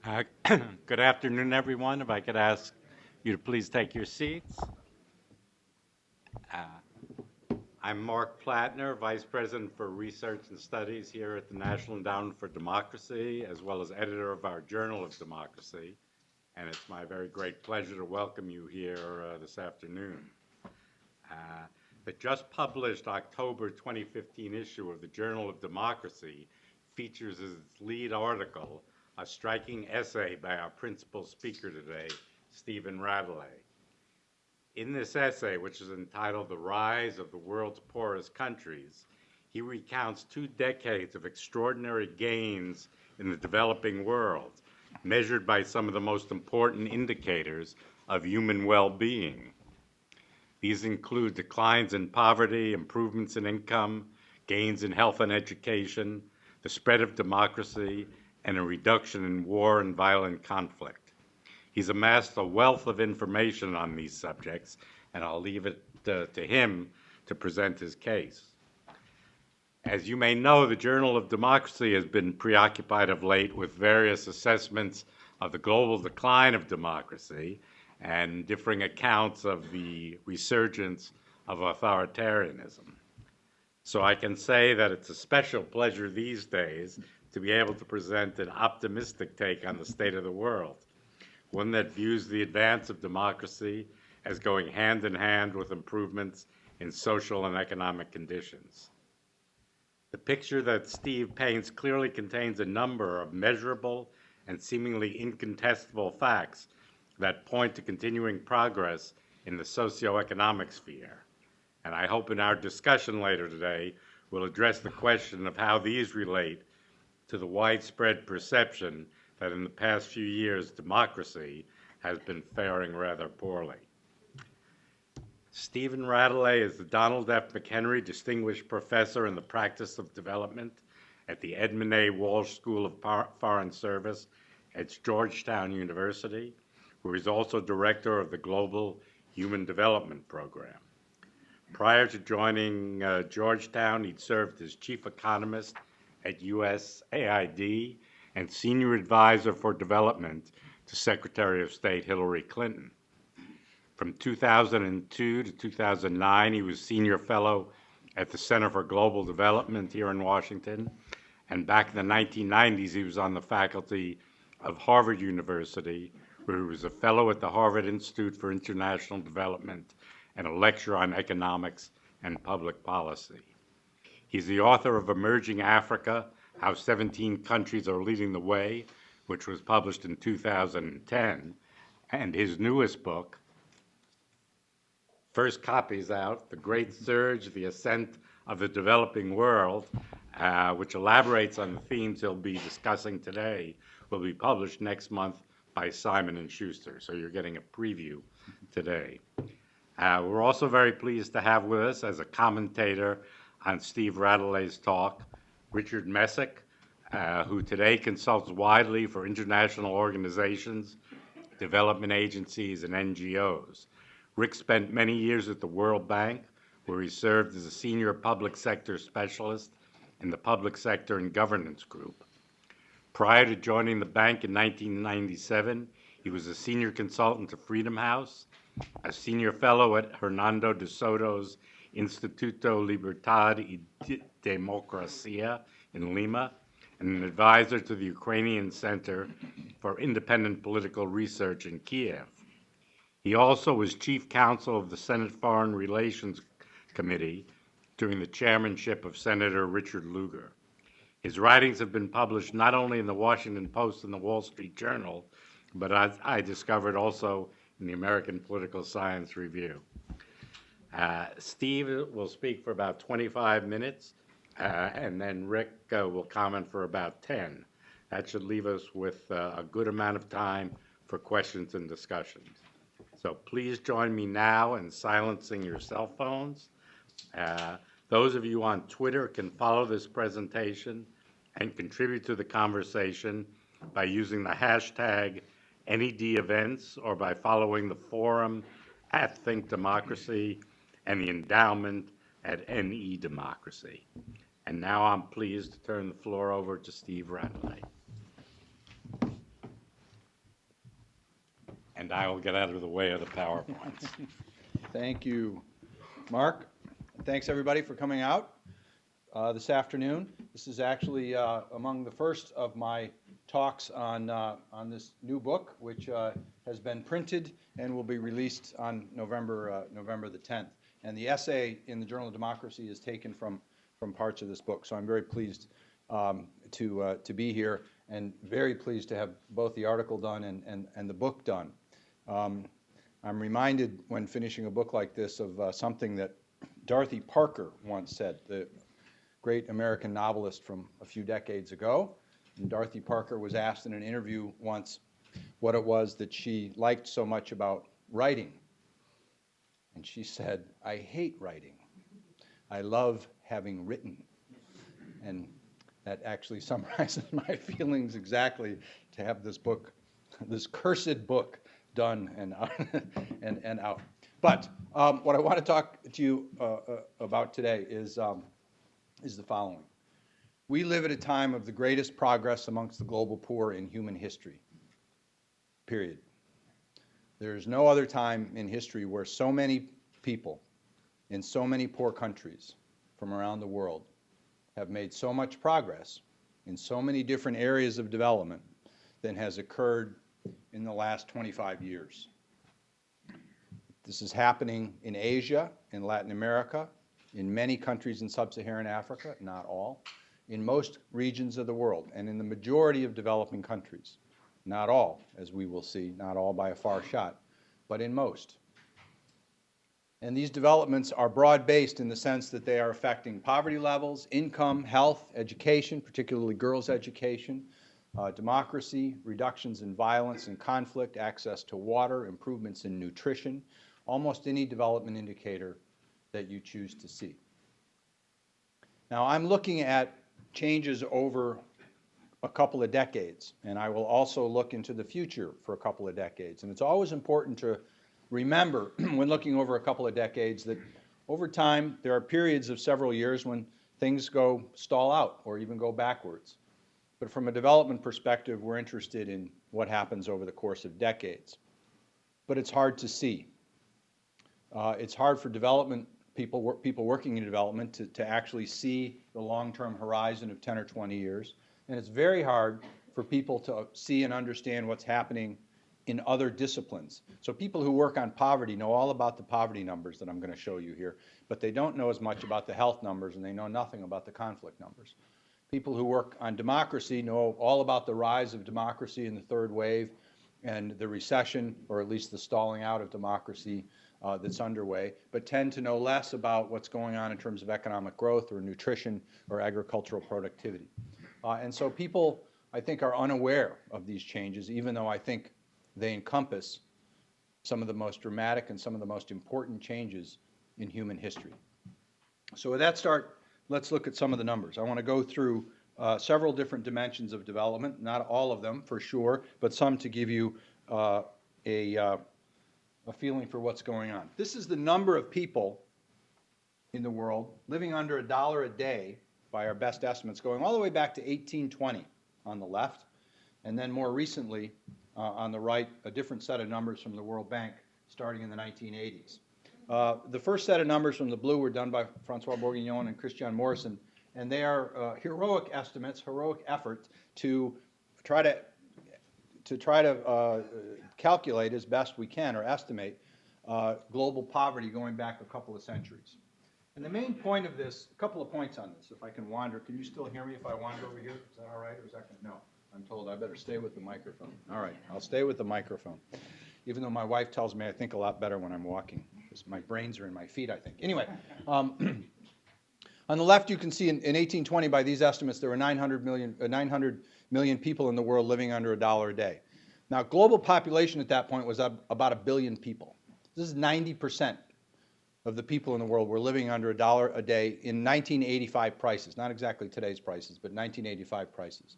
Uh, Good afternoon, everyone. If I could ask you to please take your seats. Uh, I'm Mark Plattner, Vice President for Research and Studies here at the National Endowment for Democracy, as well as editor of our Journal of Democracy. And it's my very great pleasure to welcome you here this afternoon. Uh, the just published October 2015 issue of the Journal of Democracy features as its lead article a striking essay by our principal speaker today, Stephen Radley. In this essay, which is entitled The Rise of the World's Poorest Countries, he recounts 2 decades of extraordinary gains in the developing world, measured by some of the most important indicators of human well-being. These include declines in poverty, improvements in income, gains in health and education, the spread of democracy, and a reduction in war and violent conflict. He's amassed a wealth of information on these subjects, and I'll leave it to him to present his case. As you may know, the Journal of Democracy has been preoccupied of late with various assessments of the global decline of democracy and differing accounts of the resurgence of authoritarianism. So I can say that it's a special pleasure these days to be able to present an optimistic take on the state of the world, one that views the advance of democracy as going hand in hand with improvements in social and economic conditions. The picture that Steve paints clearly contains a number of measurable and seemingly incontestable facts that point to continuing progress in the socioeconomic sphere. And I hope in our discussion later today, we'll address the question of how these relate to the widespread perception that in the past few years, democracy has been faring rather poorly. Stephen Radley is the Donald F. McHenry Distinguished Professor in the Practice of Development at the Edmund A. Walsh School of Foreign Service at Georgetown University, where he's also director of the Global Human Development Program. Prior to joining Georgetown, he'd served as chief economist at USAID and senior advisor for development to Secretary of State Hillary Clinton. From 2002 to 2009, he was senior fellow at the Center for Global Development here in Washington. And back in the 1990s, he was on the faculty of Harvard University, where he was a fellow at the Harvard Institute for International Development and a lecturer on economics and public policy. He's the author of Emerging Africa, How 17 Countries Are Leading the Way, which was published in 2010, and his newest book, first copy's out, The Great Surge, The Ascent of the Developing World, which elaborates on the themes he'll be discussing today, will be published next month by Simon & Schuster. So you're getting a preview today. We're also very pleased to have with us as a commentator on Steve Radley's talk, Richard Messick, who today consults widely for international organizations, development agencies, and NGOs. Rick spent many years at the World Bank, where he served as a senior public sector specialist in the Public Sector and Governance Group. Prior to joining the bank in 1997, he was a senior consultant to Freedom House, a senior fellow at Hernando de Soto's Instituto Libertad y Democracia in Lima, and an advisor to the Ukrainian Center for Independent Political Research in Kiev. He also was chief counsel of the Senate Foreign Relations Committee during the chairmanship of Senator Richard Lugar. His writings have been published not only in the Washington Post and the Wall Street Journal, but I discovered also in the American Political Science Review. Steve will speak for about 25 minutes, and then Rick will comment for about 10. That should leave us with a good amount of time for questions and discussions. So please join me now in silencing your cell phones. Those of you on Twitter can follow this presentation and contribute to the conversation by using the hashtag NEDEvents or by following the forum at Think Democracy and the endowment at NEDemocracy. And now I'm pleased to turn the floor over to Steve Radley. I will get out of the way of the PowerPoints. Thank you, Mark. Thanks, everybody, for coming out this afternoon. This is actually among the first of my talks on this new book, which has been printed and will be released on November the 10th. And the essay in the Journal of Democracy is taken from parts of this book. So I'm very pleased to be here, and very pleased to have both the article done and the book done. I'm reminded when finishing a book like this of something that Dorothy Parker once said, the great American novelist from a few decades ago. And Dorothy Parker was asked in an interview once what it was that she liked so much about writing. And she said, "I hate writing. I love having written." And that actually summarizes my feelings exactly, to have this book, this cursed book, done and out. But what I want to talk to you about today is the following. We live at a time of the greatest progress amongst the global poor in human history, period. There's no other time in history where so many people in so many poor countries from around the world have made so much progress in so many different areas of development than has occurred in the last 25 years. This is happening in Asia, in Latin America, in many countries in sub-Saharan Africa, not all, in most regions of the world, and in the majority of developing countries. Not all, as we will see, not all by a far shot, but in most. And these developments are broad-based in the sense that they are affecting poverty levels, income, health, education, particularly girls' education, democracy, reductions in violence and conflict, access to water, improvements in nutrition, almost any development indicator that you choose to see. Now, I'm looking at changes over a couple of decades, and I will also look into the future for a couple of decades. And it's always important to remember when looking over a couple of decades that over time there are periods of several years when things stall out or even go backwards. But from a development perspective, we're interested in what happens over the course of decades. But it's hard to see. It's hard for development people working in development to actually see the long-term horizon of 10 or 20 years. And it's very hard for people to see and understand what's happening in other disciplines. So people who work on poverty know all about the poverty numbers that I'm going to show you here, but they don't know as much about the health numbers, and they know nothing about the conflict numbers. People who work on democracy know all about the rise of democracy in the third wave and the recession, or at least the stalling out of democracy that's underway, but tend to know less about what's going on in terms of economic growth or nutrition or agricultural productivity. And so people, I think, are unaware of these changes, even though I think they encompass some of the most dramatic and some of the most important changes in human history. So with that start, let's look at some of the numbers. I want to go through several different dimensions of development, not all of them for sure, but some to give you a feeling for what's going on. This is the number of people in the world living under $1 a day by our best estimates, going all the way back to 1820 on the left, and then more recently on the right, a different set of numbers from the World Bank starting in the 1980s. The first set of numbers from the blue were done by Francois Bourguignon and Christian Morrison, and they are heroic estimates, heroic effort to try to calculate as best we can, or estimate, global poverty going back a couple of centuries. And the main point of this, a couple of points on this, if I can wander. Can you still hear me if I wander over here? Is that all right, or is that no? I'm told I better stay with the microphone. All right, I'll stay with the microphone, even though my wife tells me I think a lot better when I'm walking, because my brains are in my feet, I think. Anyway, on the left you can see in 1820, by these estimates, there were 900 million people in the world living under $1 a day. Now, global population at that point was about 1 billion people. This is 90% of the people in the world were living under $1 a day in 1985 prices, not exactly today's prices, but 1985 prices.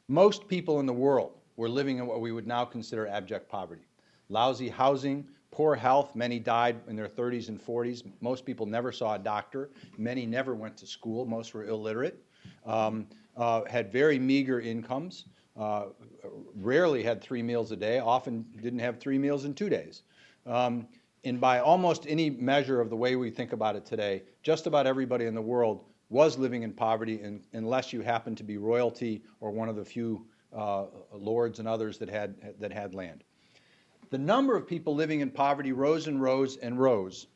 Most people in the world were living in what we would now consider abject poverty. Lousy housing, poor health, many died in their 30s and 40s. Most people never saw a doctor. Many never went to school. Most were illiterate. Had very meager incomes, rarely had 3 meals a day, often didn't have 3 meals in 2 days. And by almost any measure of the way we think about it today, just about everybody in the world was living in poverty, unless you happened to be royalty or one of the few lords and others that had land. The number of people living in poverty rose and rose and rose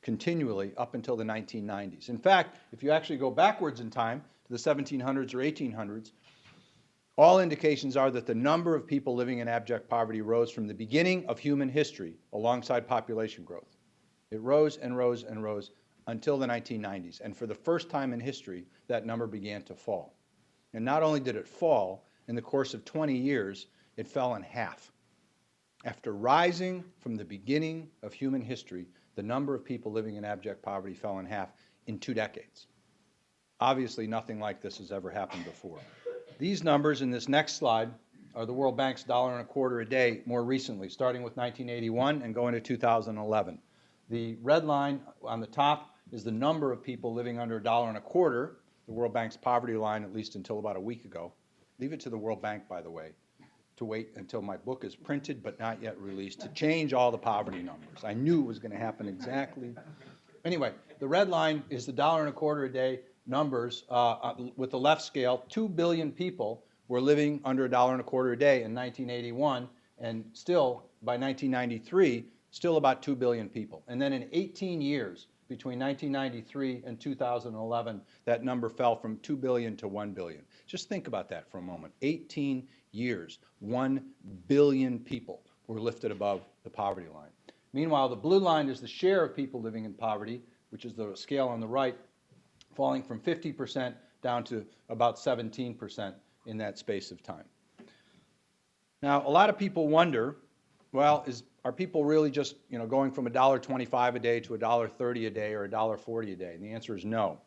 continually up until the 1990s. In fact, if you actually go backwards in time to the 1700s or 1800s, all indications are that the number of people living in abject poverty rose from the beginning of human history alongside population growth. It rose and rose and rose until the 1990s. And for the first time in history, that number began to fall. And not only did it fall, in the course of 20 years, it fell in half. After rising from the beginning of human history, the number of people living in abject poverty fell in half in 2 decades. Obviously, nothing like this has ever happened before. These numbers in this next slide are the World Bank's $1.25 a day more recently, starting with 1981 and going to 2011. The red line on the top is the number of people living under $1.25, the World Bank's poverty line, at least until about a week ago. Leave it to the World Bank, by the way, to wait until my book is printed but not yet released to change all the poverty numbers. I knew it was going to happen exactly. Anyway, the red line is the $1.25 a day numbers with the left scale. 2 billion people were living under $1.25 a day in 1981, and still by 1993, still about 2 billion people. And then in 18 years, between 1993 and 2011, that number fell from 2 billion to 1 billion. Just think about that for a moment. 18 years, 1 billion people were lifted above the poverty line. Meanwhile, the blue line is the share of people living in poverty, which is the scale on the right, falling from 50% down to about 17% in that space of time. Now, a lot of people wonder, well, are people really just going from $1.25 a day to $1.30 a day or $1.40 a day? And the answer is no.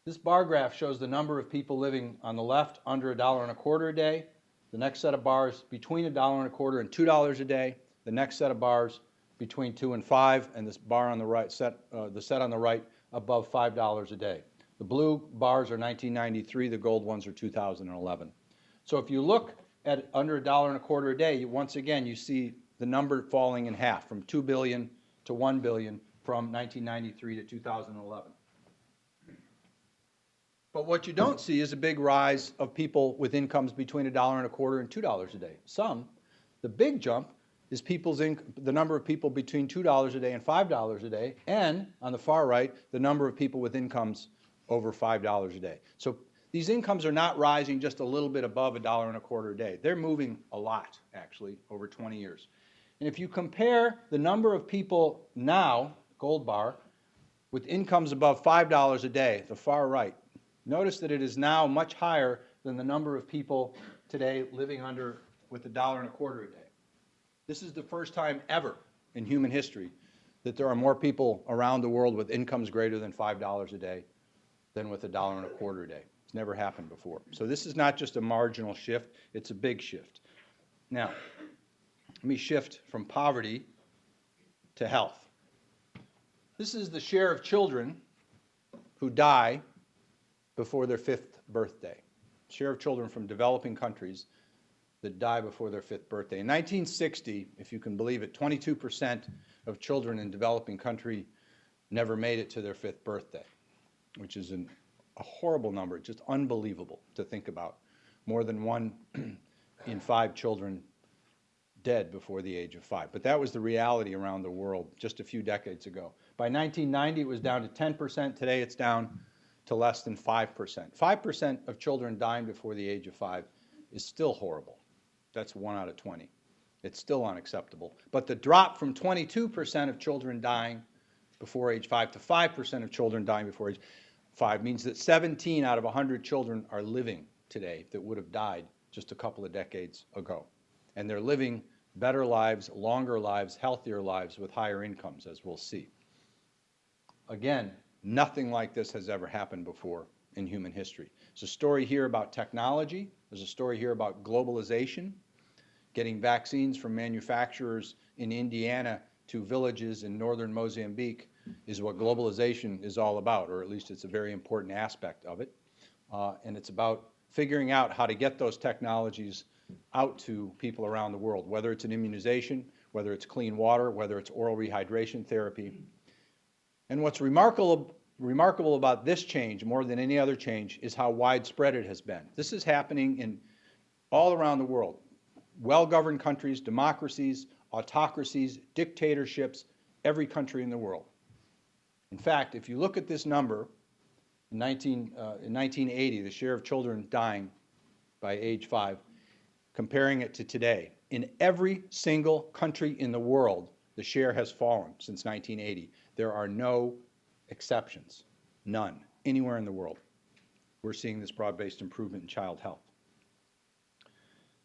This bar graph shows the number of people living on the left under $1.25 a day. The next set of bars between $1.25 and $2 a day. The next set of bars between 2 and 5, and this bar on the right the set on the right above $5 a day. The blue bars are 1993. The gold ones are 2011. So if you look at under $1.25 a day, once again you see the number falling in half from 2 billion to 1 billion from 1993 to 2011. But what you don't see is a big rise of people with incomes between $1.25 and $2 a day. The big jump is the number of people between $2 a day and $5 a day, and on the far right, the number of people with incomes over $5 a day. So these incomes are not rising just a little bit above $1.25 a day. They're moving a lot, actually, over 20 years. And if you compare the number of people now, gold bar, with incomes above $5 a day, the far right, notice that it is now much higher than the number of people today living with $1.25 a day. This is the first time ever in human history that there are more people around the world with incomes greater than $5 a day than with $1.25 a day. It's never happened before. So this is not just a marginal shift, it's a big shift. Now, let me shift from poverty to health. This is the share of children who die before their 5th birthday. Share of children from developing countries that die before their 5th birthday. In 1960, if you can believe it, 22% of children in developing country never made it to their 5th birthday, which is a horrible number, just unbelievable to think about. More than 1 in 5 children dead before the age of 5. But that was the reality around the world just a few decades ago. By 1990, it was down to 10%. Today, it's down to less than 5%. 5% of children dying before the age of 5 is still horrible. That's 1 out of 20. It's still unacceptable. But the drop from 22% of children dying before age 5 to 5% of children dying before age 5 means that 17 out of 100 children are living today that would have died just a couple of decades ago. And they're living better lives, longer lives, healthier lives with higher incomes, as we'll see. Again, nothing like this has ever happened before in human history. There's a story here about technology. There's a story here about globalization. Getting vaccines from manufacturers in Indiana to villages in northern Mozambique is what globalization is all about, or at least it's a very important aspect of it. And it's about figuring out how to get those technologies out to people around the world, whether it's an immunization, whether it's clean water, whether it's oral rehydration therapy. And what's remarkable about this change, more than any other change, is how widespread it has been. This is happening in all around the world. Well-governed countries, democracies, autocracies, dictatorships, every country in the world. In fact, if you look at this number, in 1980, the share of children dying by age 5, comparing it to today, in every single country in the world, the share has fallen since 1980. There are no exceptions, none, anywhere in the world. We're seeing this broad-based improvement in child health.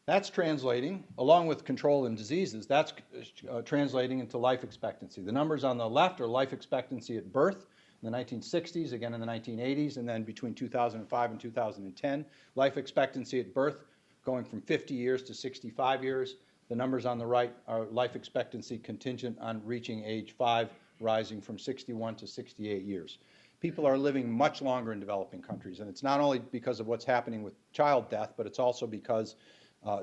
That's translating, along with control in diseases, that's translating into life expectancy. The numbers on the left are life expectancy at birth in the 1960s, again in the 1980s, and then between 2005 and 2010. Life expectancy at birth going from 50 years to 65 years. The numbers on the right are life expectancy contingent on reaching age 5, rising from 61 to 68 years. People are living much longer in developing countries, and it's not only because of what's happening with child death, but it's also because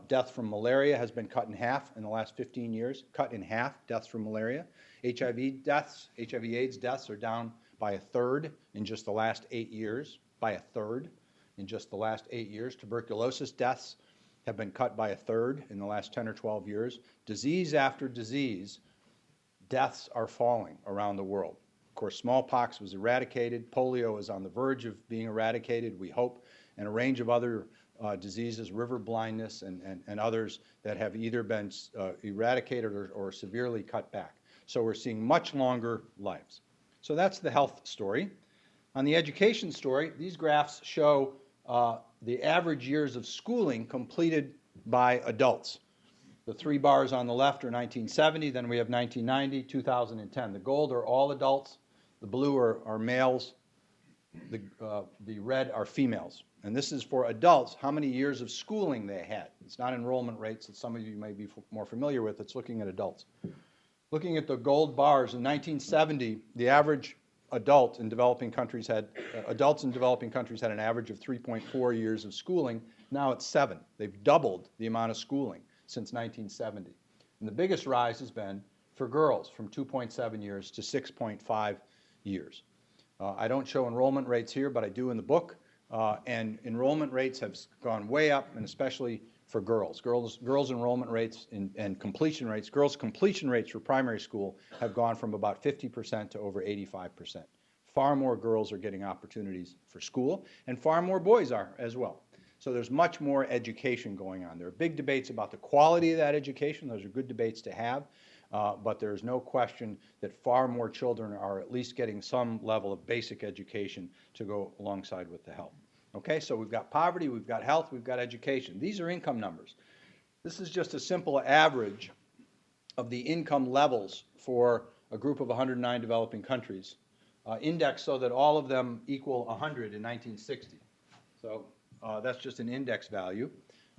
death from malaria has been cut in half in the last 15 years, cut in half, deaths from malaria. HIV deaths, HIV/AIDS deaths are down by a third in just the last 8 years, by a third in just the last 8 years. Tuberculosis deaths have been cut by a third in the last 10 or 12 years. Disease after disease, deaths are falling around the world. Of course, smallpox was eradicated, polio is on the verge of being eradicated, we hope, and a range of other diseases, river blindness and others that have either been eradicated or severely cut back. So we're seeing much longer lives. So that's the health story. On the education story, these graphs show the average years of schooling completed by adults. The 3 bars on the left are 1970, then we have 1990, 2010. The gold are all adults, the blue are males, the red are females. And this is for adults, how many years of schooling they had. It's not enrollment rates that some of you may be more familiar with, it's looking at adults. Looking at the gold bars, in 1970, the average adults in developing countries had an average of 3.4 years of schooling. Now it's 7. They've doubled the amount of schooling since 1970. And the biggest rise has been for girls, from 2.7 years to 6.5 years. I don't show enrollment rates here, but I do in the book. And enrollment rates have gone way up, and especially for girls. Girls' enrollment rates and completion rates, girls' completion rates for primary school have gone from about 50% to over 85%. Far more girls are getting opportunities for school, and far more boys are as well. So there's much more education going on. There are big debates about the quality of that education. Those are good debates to have, but there's no question that far more children are at least getting some level of basic education to go alongside with the health. Okay, so we've got poverty, we've got health, we've got education. These are income numbers. This is just a simple average of the income levels for a group of 109 developing countries, indexed so that all of them equal 100 in 1960. So that's just an index value.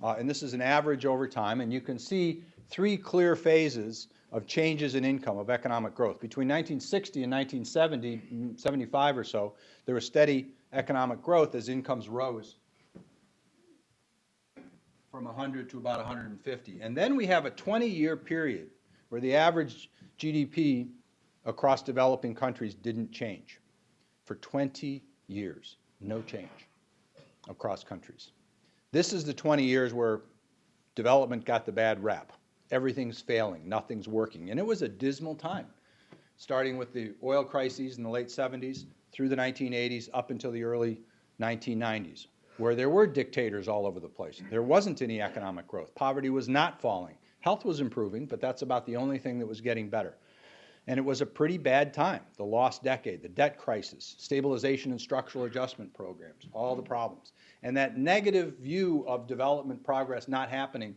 And this is an average over time, and you can see 3 clear phases of changes in income, of economic growth. Between 1960 and 1970, 75 or so, there was steady economic growth as incomes rose from 100 to about 150. And then we have a 20-year period where the average GDP across developing countries didn't change. For 20 years, no change across countries. This is the 20 years where development got the bad rap. Everything's failing, nothing's working. And it was a dismal time, starting with the oil crises in the late 70s, through the 1980s, up until the early 1990s, where there were dictators all over the place. There wasn't any economic growth. Poverty was not falling. Health was improving, but that's about the only thing that was getting better. And it was a pretty bad time, the lost decade, the debt crisis, stabilization and structural adjustment programs, all the problems. And that negative view of development progress not happening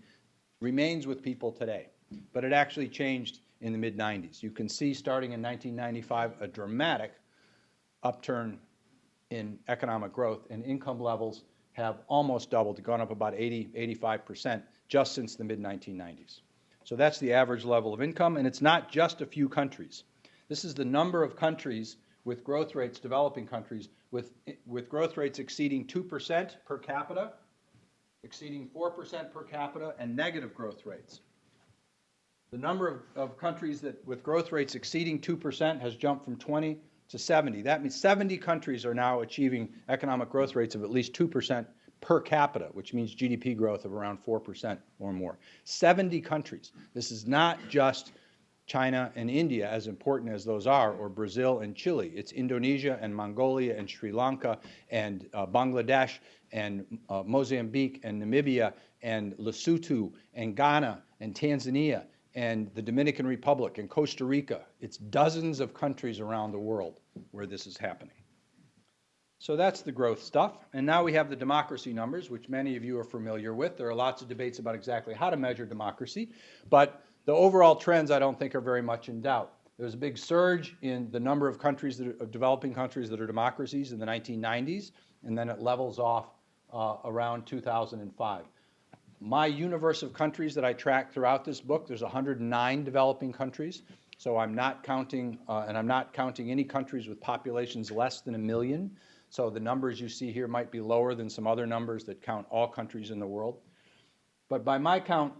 remains with people today. But it actually changed in the mid-90s. You can see starting in 1995 a dramatic upturn in economic growth, and income levels have almost doubled, gone up about 85% just since the mid-1990s. So that's the average level of income, and it's not just a few countries. This is the number of countries with growth rates, developing countries, with growth rates exceeding 2% per capita, exceeding 4% per capita, and negative growth rates. The number of countries with growth rates exceeding 2% has jumped from 20 to 70. That means 70 countries are now achieving economic growth rates of at least 2% per capita, which means GDP growth of around 4% or more. 70 countries. This is not just China and India, as important as those are, or Brazil and Chile. It's Indonesia and Mongolia and Sri Lanka and Bangladesh and Mozambique and Namibia and Lesotho and Ghana and Tanzania and the Dominican Republic and Costa Rica. It's dozens of countries around the world where this is happening. So that's the growth stuff. And now we have the democracy numbers, which many of you are familiar with. There are lots of debates about exactly how to measure democracy, but the overall trends I don't think are very much in doubt. There's a big surge in the number of countries, of developing countries that are democracies in the 1990s, and then it levels off around 2005. My universe of countries that I track throughout this book, there's 109 developing countries. So I'm not counting, and I'm not counting any countries with populations less than 1 million. So the numbers you see here might be lower than some other numbers that count all countries in the world. But by my count,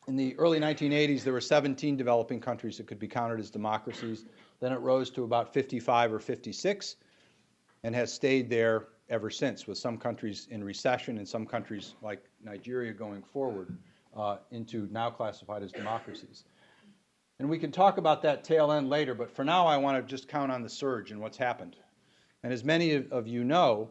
in the early 1980s, there were 17 developing countries that could be counted as democracies. Then it rose to about 55 or 56 and has stayed there ever since, with some countries in recession and some countries like Nigeria going forward into now classified as democracies. And we can talk about that tail end later, but for now I want to just count on the surge and what's happened. And as many of you know,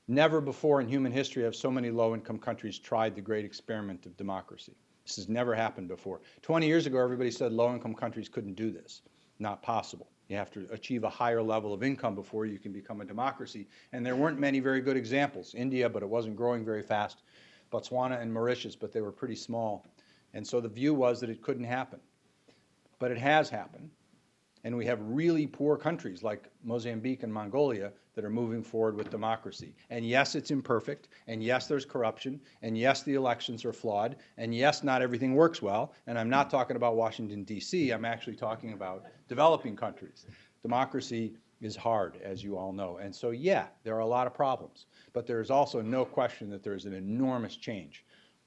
never before in human history have so many low-income countries tried the great experiment of democracy. This has never happened before. 20 years ago, everybody said low-income countries couldn't do this. Not possible. You have to achieve a higher level of income before you can become a democracy. And there weren't many very good examples. India, but it wasn't growing very fast. Botswana and Mauritius, but they were pretty small. And so the view was that it couldn't happen. But it has happened. And we have really poor countries like Mozambique and Mongolia that are moving forward with democracy. And yes, it's imperfect. And yes, there's corruption. And yes, the elections are flawed. And yes, not everything works well. And I'm not talking about Washington, D.C. I'm actually talking about developing countries. Democracy is hard, as you all know. And so, yeah, there are a lot of problems. But there is also no question that there is an enormous change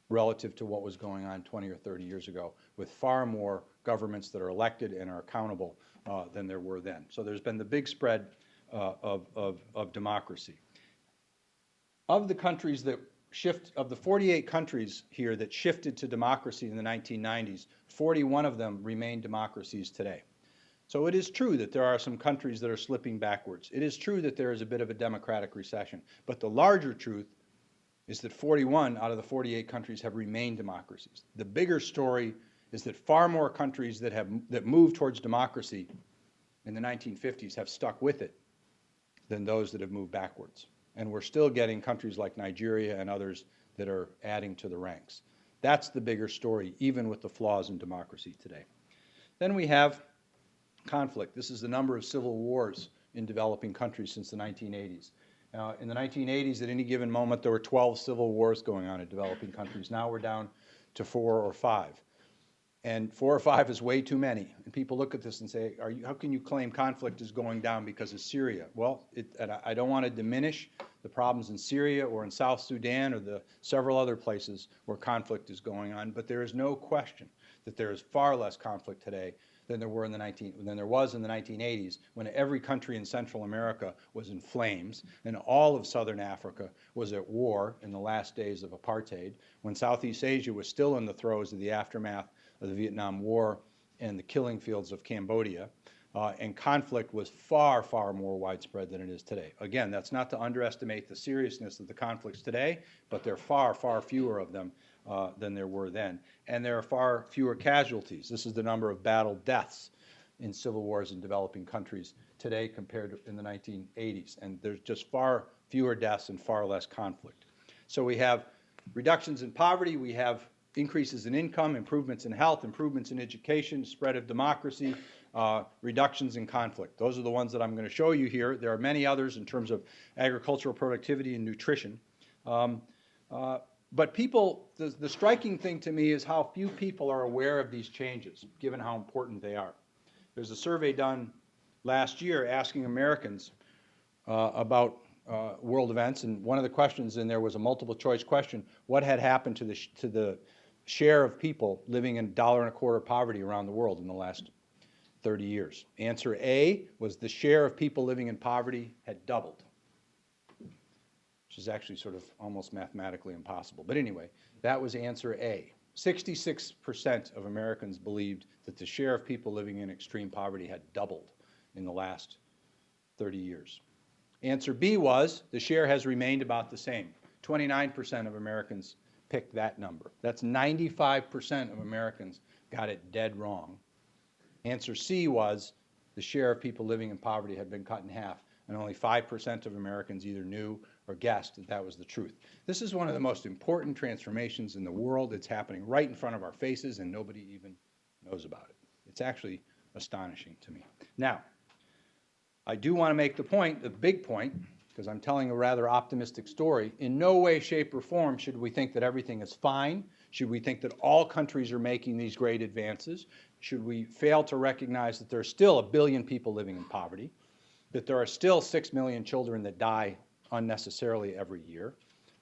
relative to what was going on 20 or 30 years ago, with far more governments that are elected and are accountable than there were then. So there's been the big spread of democracy. Of the countries that of the 48 countries here that shifted to democracy in the 1990s, 41 of them remain democracies today. So it is true that there are some countries that are slipping backwards. It is true that there is a bit of a democratic recession. But the larger truth is that 41 out of the 48 countries have remained democracies. The bigger story is that far more countries that moved towards democracy in the 1950s have stuck with it than those that have moved backwards. And we're still getting countries like Nigeria and others that are adding to the ranks. That's the bigger story, even with the flaws in democracy today. Then we have conflict. This is the number of civil wars in developing countries since the 1980s. In the 1980s, at any given moment, there were 12 civil wars going on in developing countries. Now we're down to 4 or 5. And 4 or 5 is way too many. And people look at this and say, how can you claim conflict is going down because of Syria? Well, and I don't want to diminish the problems in Syria or in South Sudan or the several other places where conflict is going on, but there is no question that there is far less conflict today than there was in the 1980s, when every country in Central America was in flames and all of Southern Africa was at war in the last days of apartheid, when Southeast Asia was still in the throes of the aftermath of the Vietnam War and the killing fields of Cambodia, and conflict was far, far more widespread than it is today. Again, that's not to underestimate the seriousness of the conflicts today, but there are far, far fewer of them than there were then. And there are far fewer casualties. This is the number of battle deaths in civil wars in developing countries today compared to in the 1980s. And there's just far fewer deaths and far less conflict. So we have reductions in poverty, we have increases in income, improvements in health, improvements in education, spread of democracy, reductions in conflict. Those are the ones that I'm going to show you here. There are many others in terms of agricultural productivity and nutrition. But people, the striking thing to me is how few people are aware of these changes, given how important they are. There's a survey done last year asking Americans about world events, and one of the questions in there was a multiple choice question: what had happened to the share of people living in $1.25 poverty around the world in the last 30 years? Answer A was the share of people living in poverty had doubled, which is actually sort of almost mathematically impossible. But anyway, that was answer A. 66% of Americans believed that the share of people living in extreme poverty had doubled in the last 30 years. Answer B was the share has remained about the same. 29% of Americans picked that number. That's 95% of Americans got it dead wrong. Answer C was the share of people living in poverty had been cut in half, and only 5% of Americans either knew or guessed that that was the truth. This is one of the most important transformations in the world. It's happening right in front of our faces, and nobody even knows about it. It's actually astonishing to me. Now, I do want to make the point, the big point, because I'm telling a rather optimistic story. In no way, shape, or form should we think that everything is fine. Should we think that all countries are making these great advances? Should we fail to recognize that there are still 1 billion people living in poverty, that there are still 6 million children that die unnecessarily every year,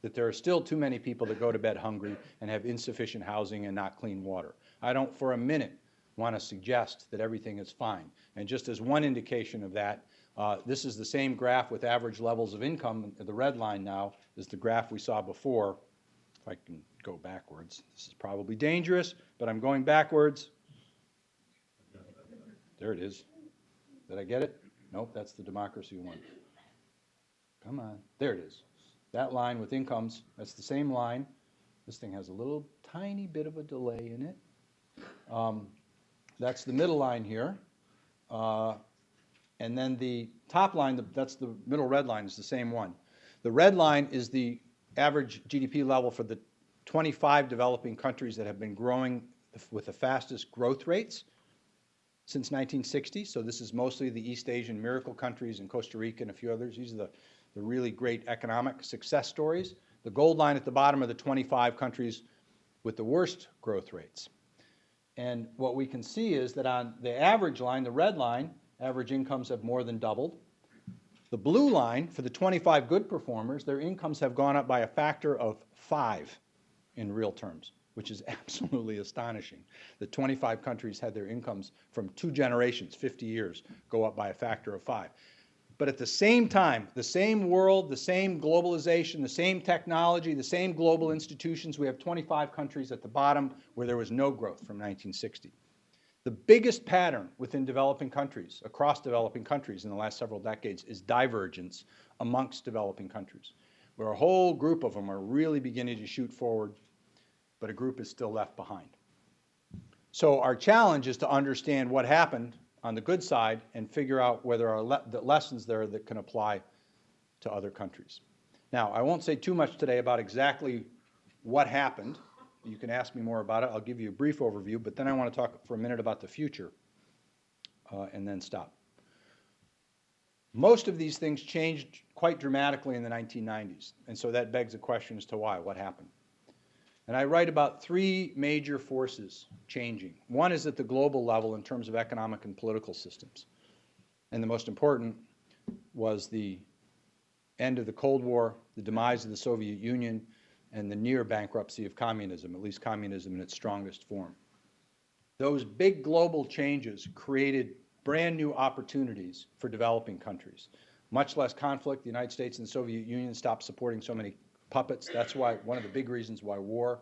that there are still too many people that go to bed hungry and have insufficient housing and not clean water? I don't for a minute want to suggest that everything is fine. And just as one indication of that, this is the same graph with average levels of income. The red line now is the graph we saw before. If I can go backwards. This is probably dangerous, but I'm going backwards. There it is. Did I get it? Nope, that's the democracy one. Come on. There it is. That line with incomes, that's the same line. This thing has a little tiny bit of a delay in it. That's the middle line here. And then the top line, that's the middle red line, is the same one. The red line is the average GDP level for the 25 developing countries that have been growing with the fastest growth rates since 1960. So this is mostly the East Asian miracle countries and Costa Rica and a few others. These are the really great economic success stories. The gold line at the bottom are the 25 countries with the worst growth rates. And what we can see is that on the average line, the red line, average incomes have more than doubled. The blue line, for the 25 good performers, their incomes have gone up by a factor of 5 in real terms, which is absolutely astonishing. The 25 countries had their incomes from 2 generations, 50 years, go up by a factor of 5. But at the same time, the same world, the same globalization, the same technology, the same global institutions, we have 25 countries at the bottom where there was no growth from 1960. The biggest pattern within developing countries, across developing countries in the last several decades, is divergence amongst developing countries, where a whole group of them are really beginning to shoot forward, but a group is still left behind. So our challenge is to understand what happened on the good side and figure out whether there are lessons there that can apply to other countries. Now, I won't say too much today about exactly what happened. You can ask me more about it. I'll give you a brief overview, but then I want to talk for a minute about the future and then stop. Most of these things changed quite dramatically in the 1990s, and so that begs a question as to why, what happened. And I write about 3 major forces changing. One is at the global level in terms of economic and political systems. And the most important was the end of the Cold War, the demise of the Soviet Union, and the near bankruptcy of communism, at least communism in its strongest form. Those big global changes created brand new opportunities for developing countries. Much less conflict. The United States and the Soviet Union stopped supporting so many puppets. That's why one of the big reasons why war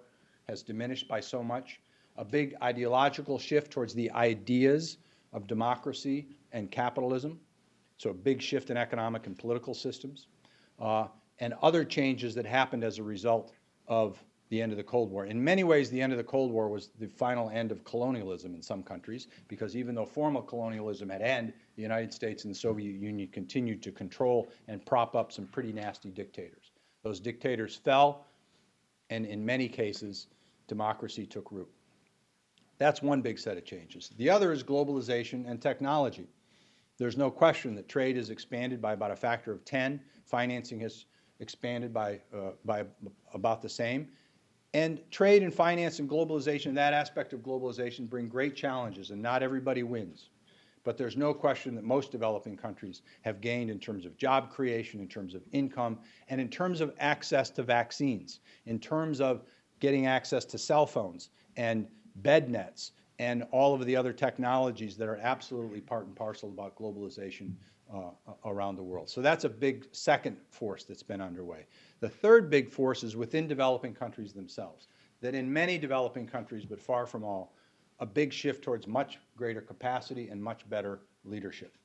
has diminished by so much. A big ideological shift towards the ideas of democracy and capitalism. So a big shift in economic and political systems. And other changes that happened as a result of the end of the Cold War. In many ways, the end of the Cold War was the final end of colonialism in some countries, because even though formal colonialism had ended, the United States and the Soviet Union continued to control and prop up some pretty nasty dictators. Those dictators fell, and in many cases, democracy took root. That's one big set of changes. The other is globalization and technology. There's no question that trade has expanded by about a factor of 10. Financing has expanded by about the same. And trade and finance and globalization, that aspect of globalization, bring great challenges, and not everybody wins. But there's no question that most developing countries have gained in terms of job creation, in terms of income, and in terms of access to vaccines, in terms of getting access to cell phones and bed nets and all of the other technologies that are absolutely part and parcel about globalization around the world. So that's a big second force that's been underway. The third big force is within developing countries themselves, that in many developing countries, but far from all, a big shift towards much greater capacity and much better leadership.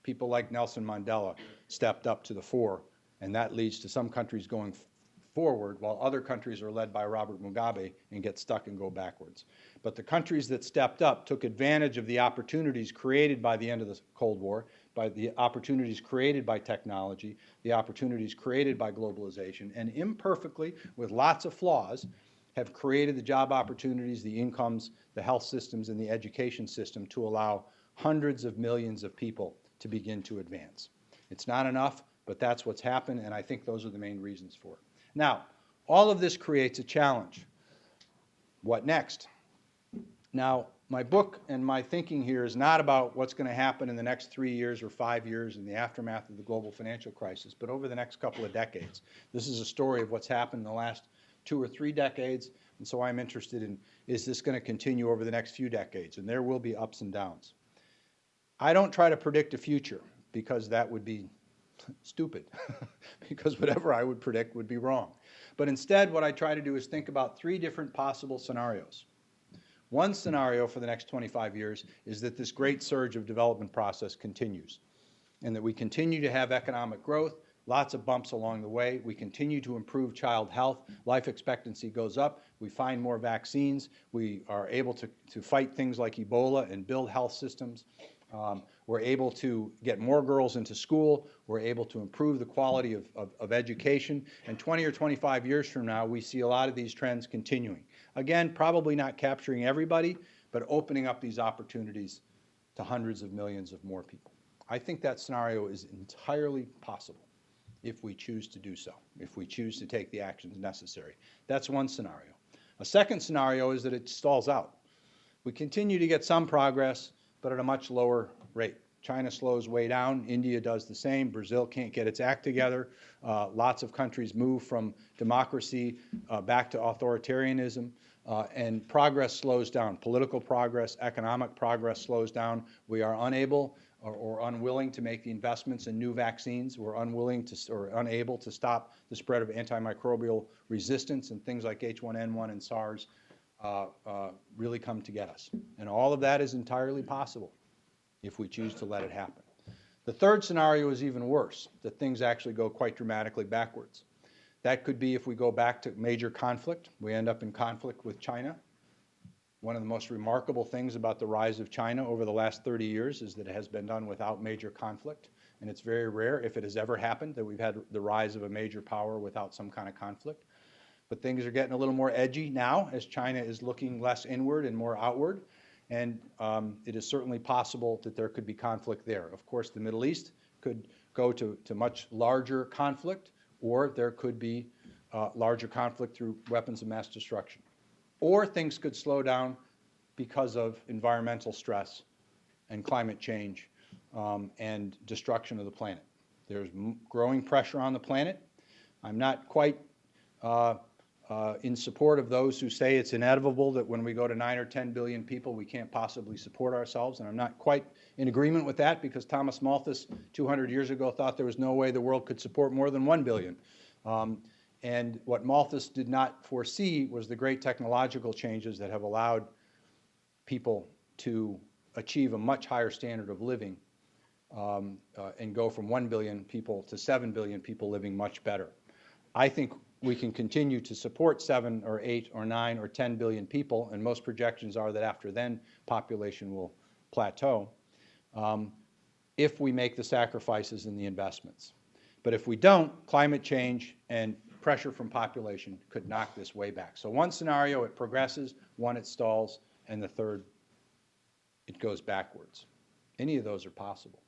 People like Nelson Mandela stepped up to the fore, and that leads to some countries going forward while other countries are led by Robert Mugabe and get stuck and go backwards. But the countries that stepped up took advantage of the opportunities created by the end of the Cold War, by the opportunities created by technology, the opportunities created by globalization, and imperfectly, with lots of flaws, have created the job opportunities, the incomes, the health systems, and the education system to allow hundreds of millions of people to begin to advance. It's not enough, but that's what's happened, and I think those are the main reasons for it. Now, all of this creates a challenge. What next? Now, my book and my thinking here is not about what's going to happen in the next 3 years or 5 years in the aftermath of the global financial crisis, but over the next couple of decades. This is a story of what's happened in the last 2 or 3 decades, and so I'm interested in, is this going to continue over the next few decades? And there will be ups and downs. I don't try to predict a future, because that would be stupid, because whatever I would predict would be wrong. But instead, what I try to do is think about 3 different possible scenarios. One scenario for the next 25 years is that this great surge of development process continues, and that we continue to have economic growth, lots of bumps along the way. We continue to improve child health. Life expectancy goes up. We find more vaccines. We are able to fight things like Ebola and build health systems. We're able to get more girls into school. We're able to improve the quality of education. And 20 or 25 years from now, we see a lot of these trends continuing. Again, probably not capturing everybody, but opening up these opportunities to hundreds of millions of more people. I think that scenario is entirely possible if we choose to do so, if we choose to take the actions necessary. That's one scenario. A second scenario is that it stalls out. We continue to get some progress, but at a much lower rate. China slows way down. India does the same. Brazil can't get its act together. Lots of countries move from democracy back to authoritarianism, and progress slows down. Political progress, economic progress slows down. We are unable or unwilling to make the investments in new vaccines. We're unwilling to or unable to stop the spread of antimicrobial resistance, and things like H1N1 and SARS really come to get us. And all of that is entirely possible if we choose to let it happen. The third scenario is even worse, that things actually go quite dramatically backwards. That could be if we go back to major conflict. We end up in conflict with China. One of the most remarkable things about the rise of China over the last 30 years is that it has been done without major conflict. And it's very rare, if it has ever happened, that we've had the rise of a major power without some kind of conflict. But things are getting a little more edgy now as China is looking less inward and more outward. And it is certainly possible that there could be conflict there. Of course, the Middle East could go to much larger conflict, or there could be larger conflict through weapons of mass destruction. Or things could slow down because of environmental stress and climate change and destruction of the planet. There's growing pressure on the planet. I'm not quite in support of those who say it's inevitable that when we go to 9 or 10 billion people, we can't possibly support ourselves. And I'm not quite in agreement with that, because Thomas Malthus 200 years ago thought there was no way the world could support more than 1 billion. And what Malthus did not foresee was the great technological changes that have allowed people to achieve a much higher standard of living and go from 1 billion people to 7 billion people living much better. I think we can continue to support 7 or 8 or 9 or 10 billion people, and most projections are that after then population will plateau, if we make the sacrifices and the investments. But if we don't, climate change and pressure from population could knock this way back. So one scenario, it progresses, one, it stalls, and the third, it goes backwards. Any of those are possible.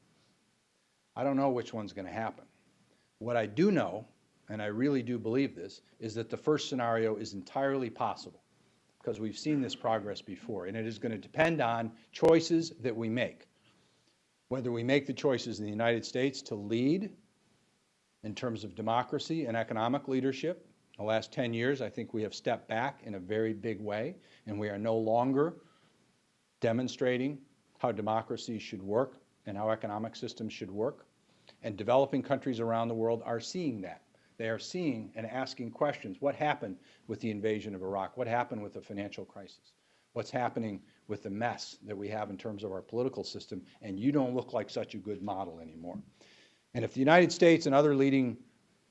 I don't know which one's going to happen. What I do know, and I really do believe this, is that the first scenario is entirely possible, because we've seen this progress before, and it is going to depend on choices that we make. Whether we make the choices in the United States to lead in terms of democracy and economic leadership. The last 10 years, I think we have stepped back in a very big way, and we are no longer demonstrating how democracy should work and how economic systems should work. And developing countries around the world are seeing that. They are seeing and asking questions. What happened with the invasion of Iraq? What happened with the financial crisis? What's happening with the mess that we have in terms of our political system? And you don't look like such a good model anymore. And if the United States and other leading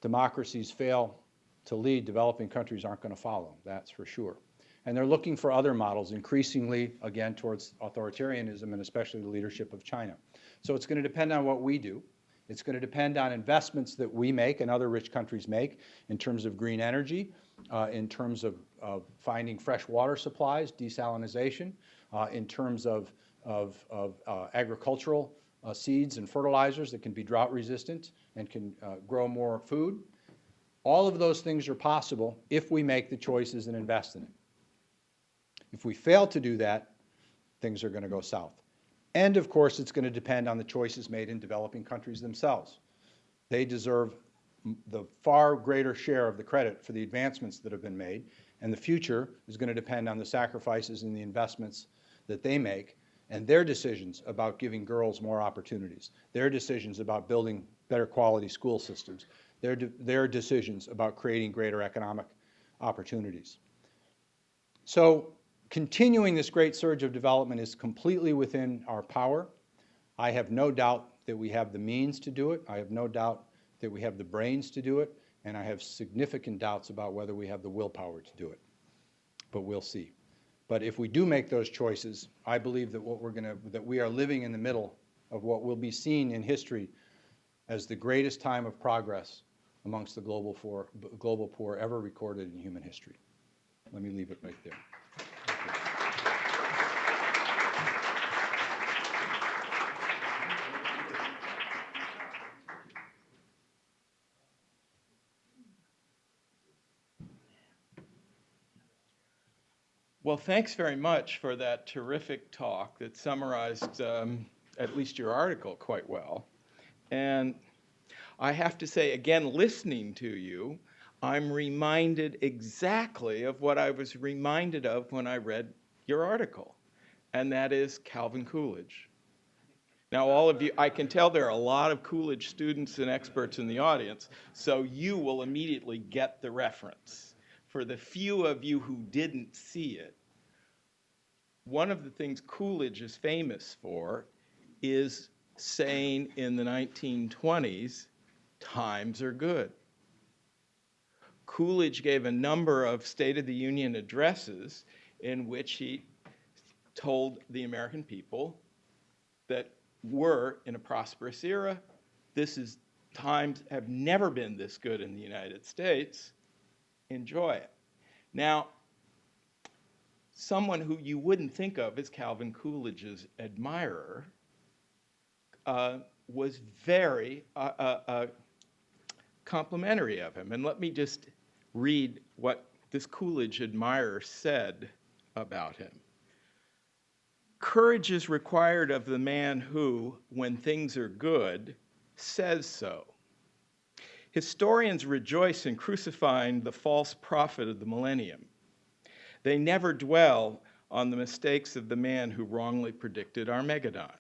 democracies fail to lead, developing countries aren't going to follow, that's for sure. And they're looking for other models, increasingly, again, towards authoritarianism and especially the leadership of China. So it's going to depend on what we do. It's going to depend on investments that we make and other rich countries make in terms of green energy, in terms of finding fresh water supplies, desalination, in terms of agricultural seeds and fertilizers that can be drought resistant and can grow more food. All of those things are possible if we make the choices and invest in it. If we fail to do that, things are going to go south. And of course, it's going to depend on the choices made in developing countries themselves. They deserve the far greater share of the credit for the advancements that have been made, and the future is going to depend on the sacrifices and the investments that they make and their decisions about giving girls more opportunities, their decisions about building better quality school systems, their decisions about creating greater economic opportunities. So continuing this great surge of development is completely within our power. I have no doubt that we have the means to do it. I have no doubt that we have the brains to do it, and I have significant doubts about whether we have the willpower to do it. But we'll see. But if we do make those choices, I believe that we are living in the middle of what will be seen in history as the greatest time of progress amongst the global poor ever recorded in human history. Let me leave it right there. Well, thanks very much for that terrific talk that summarized at least your article quite well. And I have to say, again, listening to you, I'm reminded exactly of what I was reminded of when I read your article, and that is Calvin Coolidge. Now, all of you, I can tell there are a lot of Coolidge students and experts in the audience, so you will immediately get the reference. For the few of you who didn't see it, one of the things Coolidge is famous for is saying in the 1920s, times are good. Coolidge gave a number of State of the Union addresses in which he told the American people that we're in a prosperous era. Times have never been this good in the United States. Enjoy it. Now, someone who you wouldn't think of as Calvin Coolidge's admirer was very complimentary of him. And let me just read what this Coolidge admirer said about him. Courage is required of the man who, when things are good, says so. Historians rejoice in crucifying the false prophet of the millennium. They never dwell on the mistakes of the man who wrongly predicted Armageddon.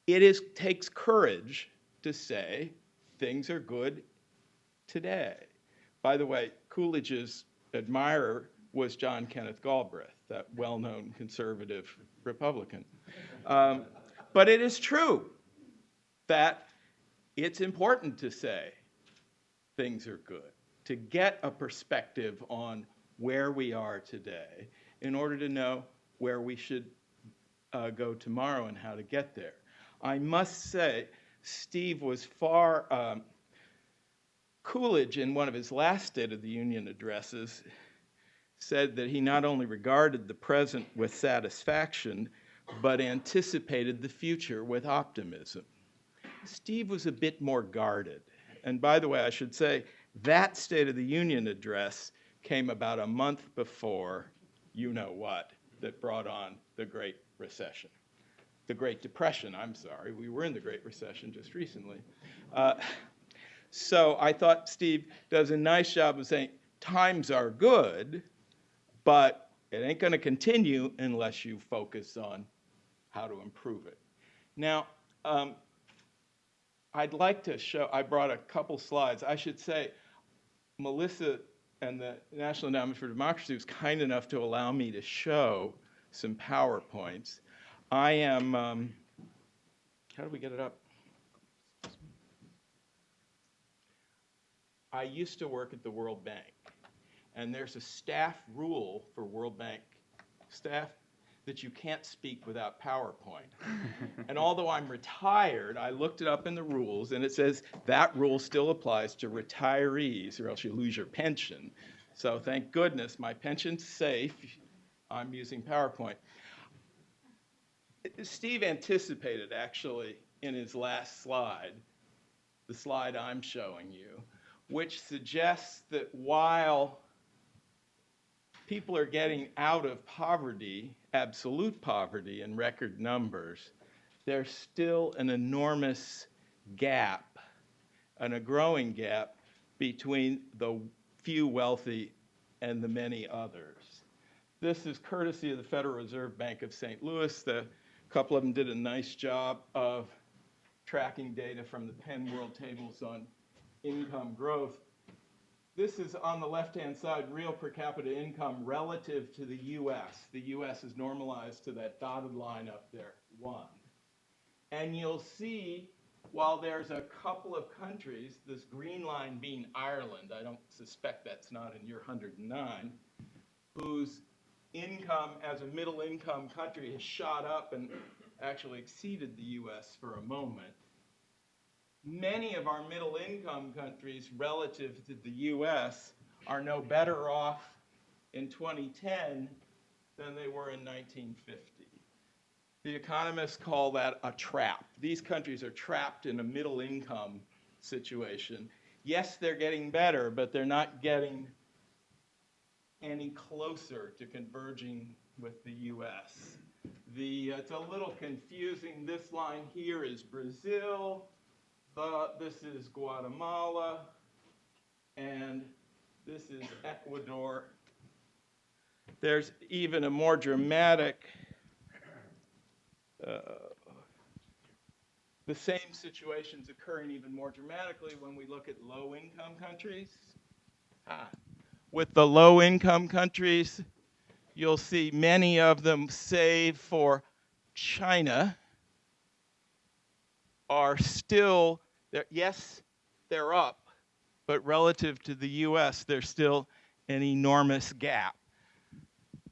It takes courage to say things are good today. By the way, Coolidge's admirer was John Kenneth Galbraith, that well-known conservative Republican. But it is true that it's important to say things are good, to get a perspective on where we are today in order to know where we should go tomorrow and how to get there. I must say, Steve was Coolidge, in one of his last State of the Union addresses, said that he not only regarded the present with satisfaction, but anticipated the future with optimism. Steve was a bit more guarded. And by the way, I should say, that State of the Union address came about a month before you know what that brought on the Great Recession. the Great Depression, I'm sorry. We were in the Great Recession just recently. Uh, so I thought Steve does a nice job of saying times are good, but it ain't going to continue unless you focus on how to improve it. Now, I'd like to show, I brought a couple slides. I should say, Melissa and the National Endowment for Democracy was kind enough to allow me to show some PowerPoints. I am, how do we get it up? I used to work at the World Bank, and there's a staff rule for World Bank staff that you can't speak without PowerPoint. And although I'm retired, I looked it up in the rules, and it says that rule still applies to retirees, or else you lose your pension. So thank goodness my pension's safe. I'm using PowerPoint. Steve anticipated, actually, in his last slide, the slide I'm showing you, which suggests that while people are getting out of poverty, absolute poverty in record numbers, there's still an enormous gap and a growing gap between the few wealthy and the many others. This is courtesy of the Federal Reserve Bank of St. Louis. A couple of them did a nice job of tracking data from the Penn World Tables on income growth. This is on the left-hand side, real per capita income relative to the US. The US is normalized to that dotted line up there, 1. And you'll see, while there's a couple of countries, this green line being Ireland, I don't suspect that's not in your 109, whose income as a middle income country has shot up and actually exceeded the US for a moment. Many of our middle income countries relative to the US are no better off in 2010 than they were in 1950. The economists call that a trap. These countries are trapped in a middle income situation. Yes, they're getting better, but they're not getting any closer to converging with the US. It's a little confusing. This line here is Brazil. This is Guatemala, and this is Ecuador. There's even a more dramatic, the same situations occurring even more dramatically when we look at low-income countries. With the low-income countries, you'll see many of them, save for China, are still, yes, they're up, but relative to the US, there's still an enormous gap.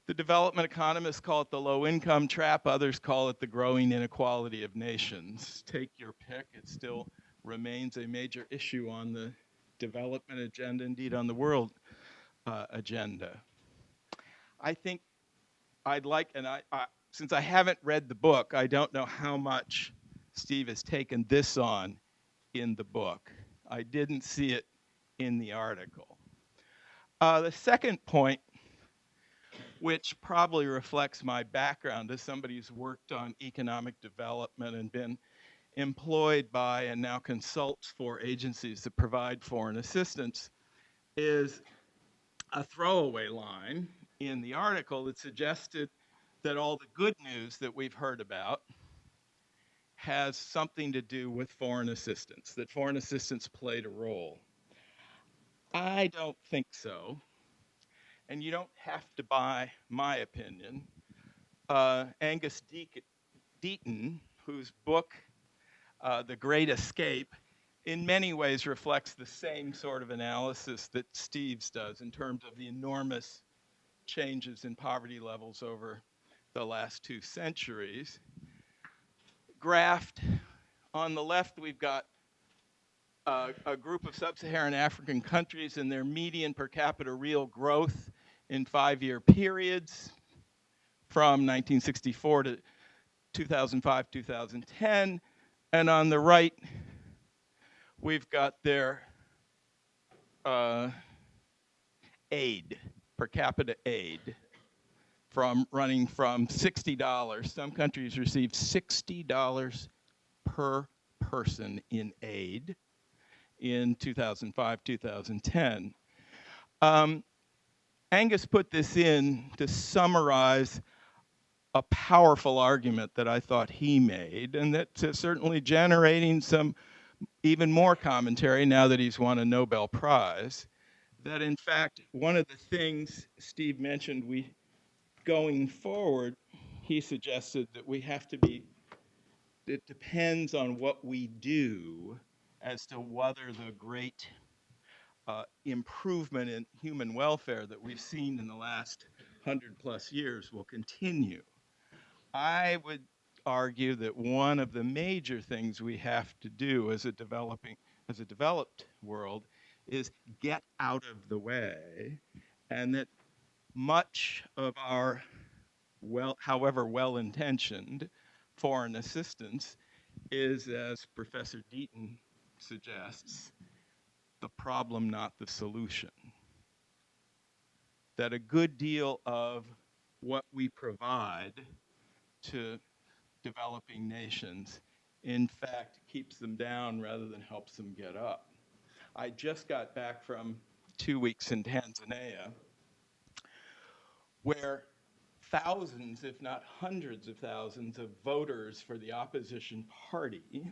The development economists call it the low-income trap. Others call it the growing inequality of nations. Take your pick. It still remains a major issue on the development agenda, indeed on the world agenda. I think I'd like, and since I haven't read the book, I don't know how much Steve has taken this on in the book. I didn't see it in the article. The second point, which probably reflects my background as somebody who's worked on economic development and been employed by and now consults for agencies that provide foreign assistance, is a throwaway line in the article that suggested that all the good news that we've heard about has something to do with foreign assistance, that foreign assistance played a role. I don't think so. And you don't have to buy my opinion. Angus Deaton, whose book, The Great Escape, in many ways reflects the same sort of analysis that Steve's does in terms of the enormous changes in poverty levels over the last 2 centuries. Graphed on the left, we've got a group of sub-Saharan African countries and their median per capita real growth in 5-year periods from 1964 to 2005, 2010. And on the right, we've got their aid, per capita aid from running from $60. Some countries receive $60 per person in aid in 2005, 2010. Angus put this in to summarize a powerful argument that I thought he made, and that's certainly generating some even more commentary now that he's won a Nobel Prize. That in fact, one of the things Steve mentioned, going forward, he suggested that we have to be, it depends on what we do as to whether the great improvement in human welfare that we've seen in the last 100+ years will continue. I would argue that one of the major things we have to do as a developed world is get out of the way, and that much of our, however well-intentioned foreign assistance is, as Professor Deaton suggests, the problem, not the solution. That a good deal of what we provide to developing nations, in fact, keeps them down rather than helps them get up. I just got back from 2 weeks in Tanzania, where thousands, if not hundreds of thousands of voters for the opposition party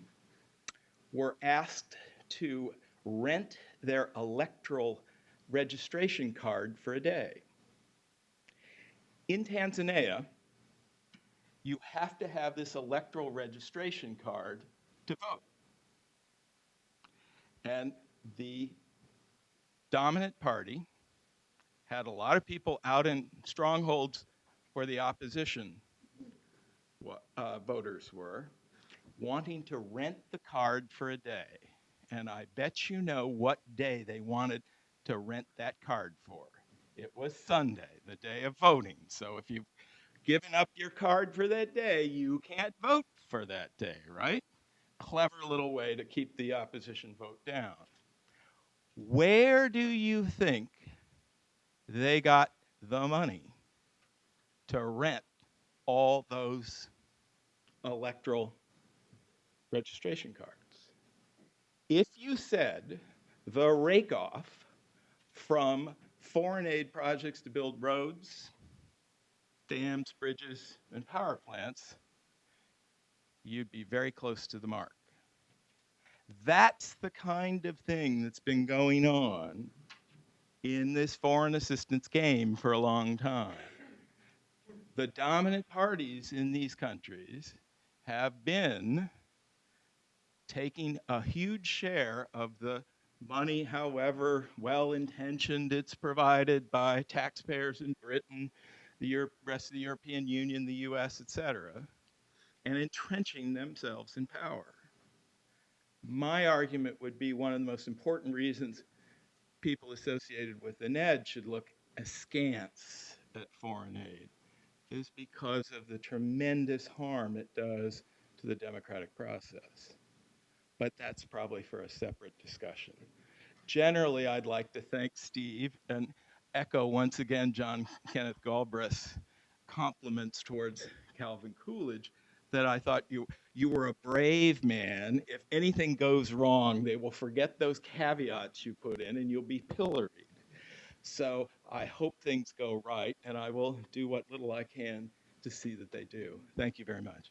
were asked to rent their electoral registration card for a day. In Tanzania, you have to have this electoral registration card to vote. And the dominant party had a lot of people out in strongholds where the opposition voters were, wanting to rent the card for a day. And I bet you know what day they wanted to rent that card for. It was Sunday, the day of voting. So if you've given up your card for that day, you can't vote for that day, right? Clever little way to keep the opposition vote down. Where do you think they got the money to rent all those electoral registration cards? If you said the rake-off from foreign aid projects to build roads, dams, bridges, and power plants, you'd be very close to the mark. That's the kind of thing that's been going on in this foreign assistance game for a long time. The dominant parties in these countries have been taking a huge share of the money, however well-intentioned it's provided by taxpayers in Britain, the rest of the European Union, the US, etc., and entrenching themselves in power. My argument would be one of the most important reasons people associated with the NED should look askance at foreign aid is because of the tremendous harm it does to the democratic process. But that's probably for a separate discussion. Generally, I'd like to thank Steve and echo once again John Kenneth Galbraith's compliments towards Calvin Coolidge, that I thought you were a brave man. If anything goes wrong, they will forget those caveats you put in and you'll be pilloried. So I hope things go right, and I will do what little I can to see that they do. Thank you very much.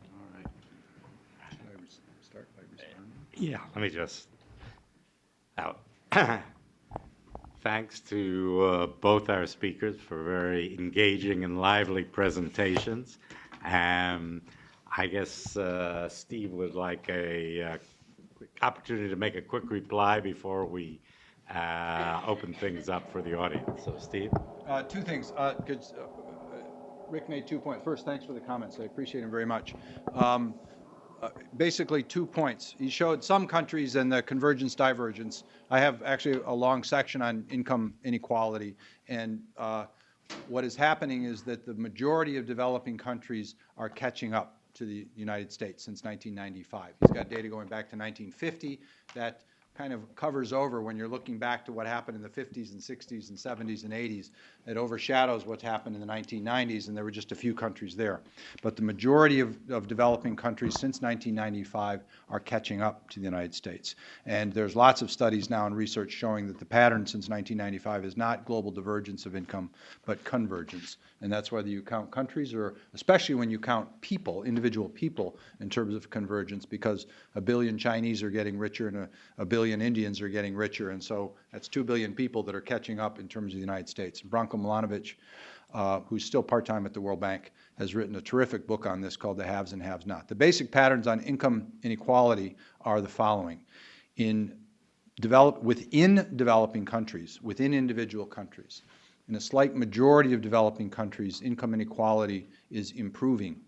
All right. Should I start by responding? Yeah, let me just out. Thanks to both our speakers for very engaging and lively presentations. I guess Steve would like a quick opportunity to make a quick reply before we open things up for the audience. So, Steve? Two things. Rick made 2 points. First, thanks for the comments. I appreciate them very much. Basically 2 points. He showed some countries and the convergence divergence. I have actually a long section on income inequality, and what is happening is that the majority of developing countries are catching up to the United States since 1995. He's got data going back to 1950 that kind of covers over when you're looking back to what happened in the 50s and 60s and 70s and 80s. It overshadows what's happened in the 1990s, and there were just a few countries there. But the majority of developing countries since 1995 are catching up to the United States. And there's lots of studies now and research showing that the pattern since 1995 is not global divergence of income, but convergence. And that's whether you count countries or especially when you count people, individual people, in terms of convergence, because a billion Chinese are getting richer and a billion Indians are getting richer, and so that's 2 billion people that are catching up in terms of the United States. Branko Milanovic, who's still part-time at the World Bank, has written a terrific book on this called The Haves and Haves Not. The basic patterns on income inequality are the following. Within developing countries, within individual countries, in a slight majority of developing countries, income inequality is improving.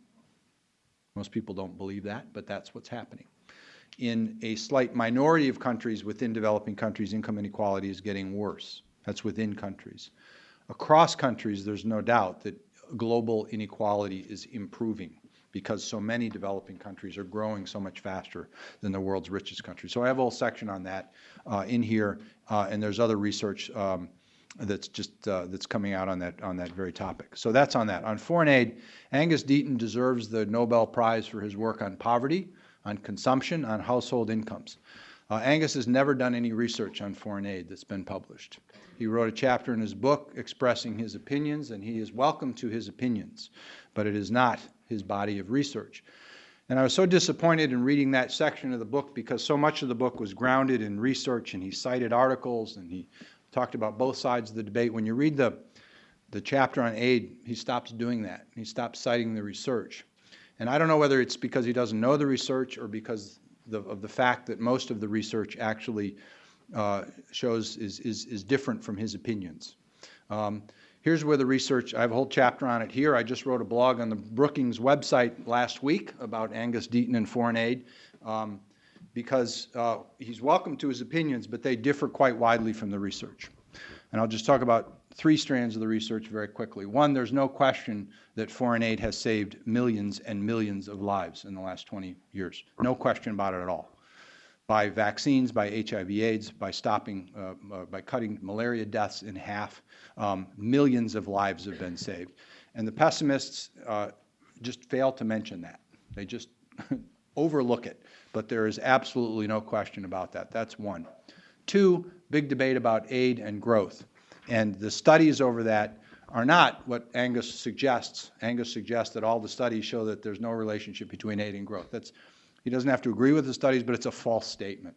Most people don't believe that, but that's what's happening. In a slight minority of countries within developing countries, income inequality is getting worse. That's within countries. Across countries, there's no doubt that global inequality is improving because so many developing countries are growing so much faster than the world's richest countries. So I have a whole section on that in here, and there's other research that's coming out on that very topic. So that's on that. On foreign aid, Angus Deaton deserves the Nobel Prize for his work on poverty, on consumption, on household incomes. Angus has never done any research on foreign aid that's been published. He wrote a chapter in his book expressing his opinions, and he is welcome to his opinions, but it is not his body of research. And I was so disappointed in reading that section of the book because so much of the book was grounded in research, and he cited articles, and he talked about both sides of the debate. When you read the chapter on aid, he stops doing that. He stops citing the research. And I don't know whether it's because he doesn't know the research or because of the fact that most of the research actually shows is different from his opinions. Here's where the research, I have a whole chapter on it here. I just wrote a blog on the Brookings website last week about Angus Deaton and foreign aid because he's welcome to his opinions, but they differ quite widely from the research. And I'll just talk about 3 strands of the research very quickly. One, there's no question that foreign aid has saved millions and millions of lives in the last 20 years. No question about it at all. By vaccines, by HIV/AIDS, by cutting malaria deaths in half, millions of lives have been saved. And the pessimists just fail to mention that. They just overlook it. But there is absolutely no question about that. That's one. 2, big debate about aid and growth. And the studies over that are not what Angus suggests. Angus suggests that all the studies show that there's no relationship between aid and growth. He doesn't have to agree with the studies, but it's a false statement.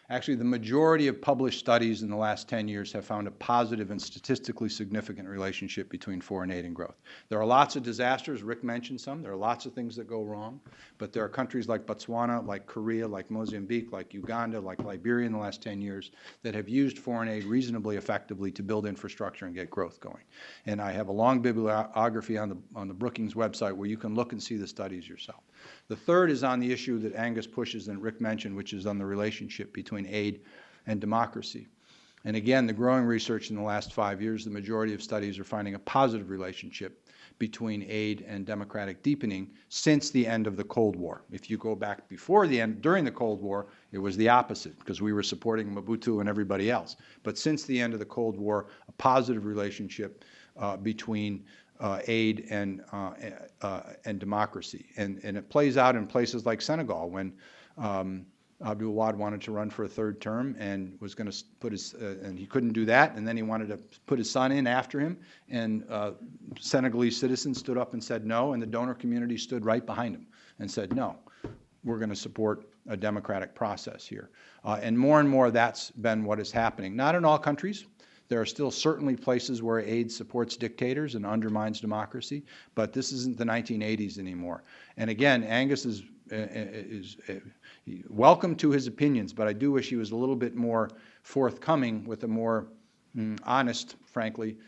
Actually, the majority of published studies in the last 10 years have found a positive and statistically significant relationship between foreign aid and growth. There are lots of disasters. Rick mentioned some. There are lots of things that go wrong. But there are countries like Botswana, like Korea, like Mozambique, like Uganda, like Liberia in the last 10 years that have used foreign aid reasonably effectively to build infrastructure and get growth going. And I have a long bibliography on the Brookings website where you can look and see the studies yourself. The third is on the issue that Angus pushes and Rick mentioned, which is on the relationship between aid and democracy. And again, the growing research in the last 5 years, the majority of studies are finding a positive relationship between aid and democratic deepening since the end of the Cold War. If you go back before the end, during the Cold War, it was the opposite because we were supporting Mobutu and everybody else. But since the end of the Cold War, a positive relationship between aid and democracy. And it plays out in places like Senegal when Abdul Wahid wanted to run for a 3rd term and was going to put his, and he couldn't do that, and then he wanted to put his son in after him, and Senegalese citizens stood up and said no, and the donor community stood right behind him and said no, we're going to support a democratic process here. And more that's been what is happening. Not in all countries. There are still certainly places where aid supports dictators and undermines democracy, but this isn't the 1980s anymore. And again, Angus is welcome to his opinions, but I do wish he was a little bit more forthcoming with a more honest, frankly,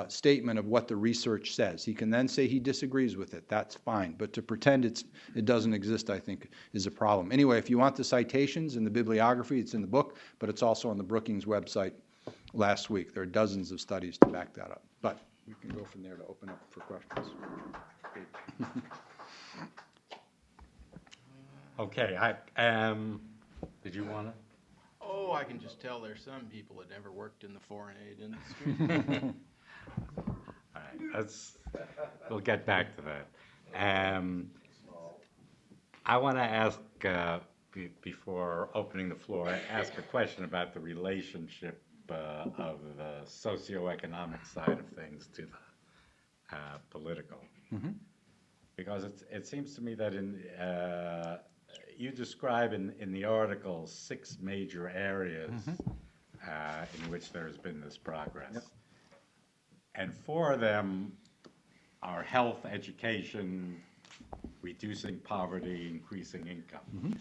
statement of what the research says. He can then say he disagrees with it. That's fine. But to pretend it doesn't exist, I think, is a problem. Anyway, if you want the citations and the bibliography, it's in the book, but it's also on the Brookings website last week. There are dozens of studies to back that up. But you can go from there to open up for questions. Okay, did you want to? Oh, I can just tell there's some people that never worked in the foreign aid industry. All right, we'll get back to that. I want to ask, before opening the floor, ask a question about the relationship of the socioeconomic side of things to the political. Mhm. Because it seems to me that you describe in the article 6 major areas in which there's been this progress. Yep. And 4 of them are health, education, reducing poverty, increasing income,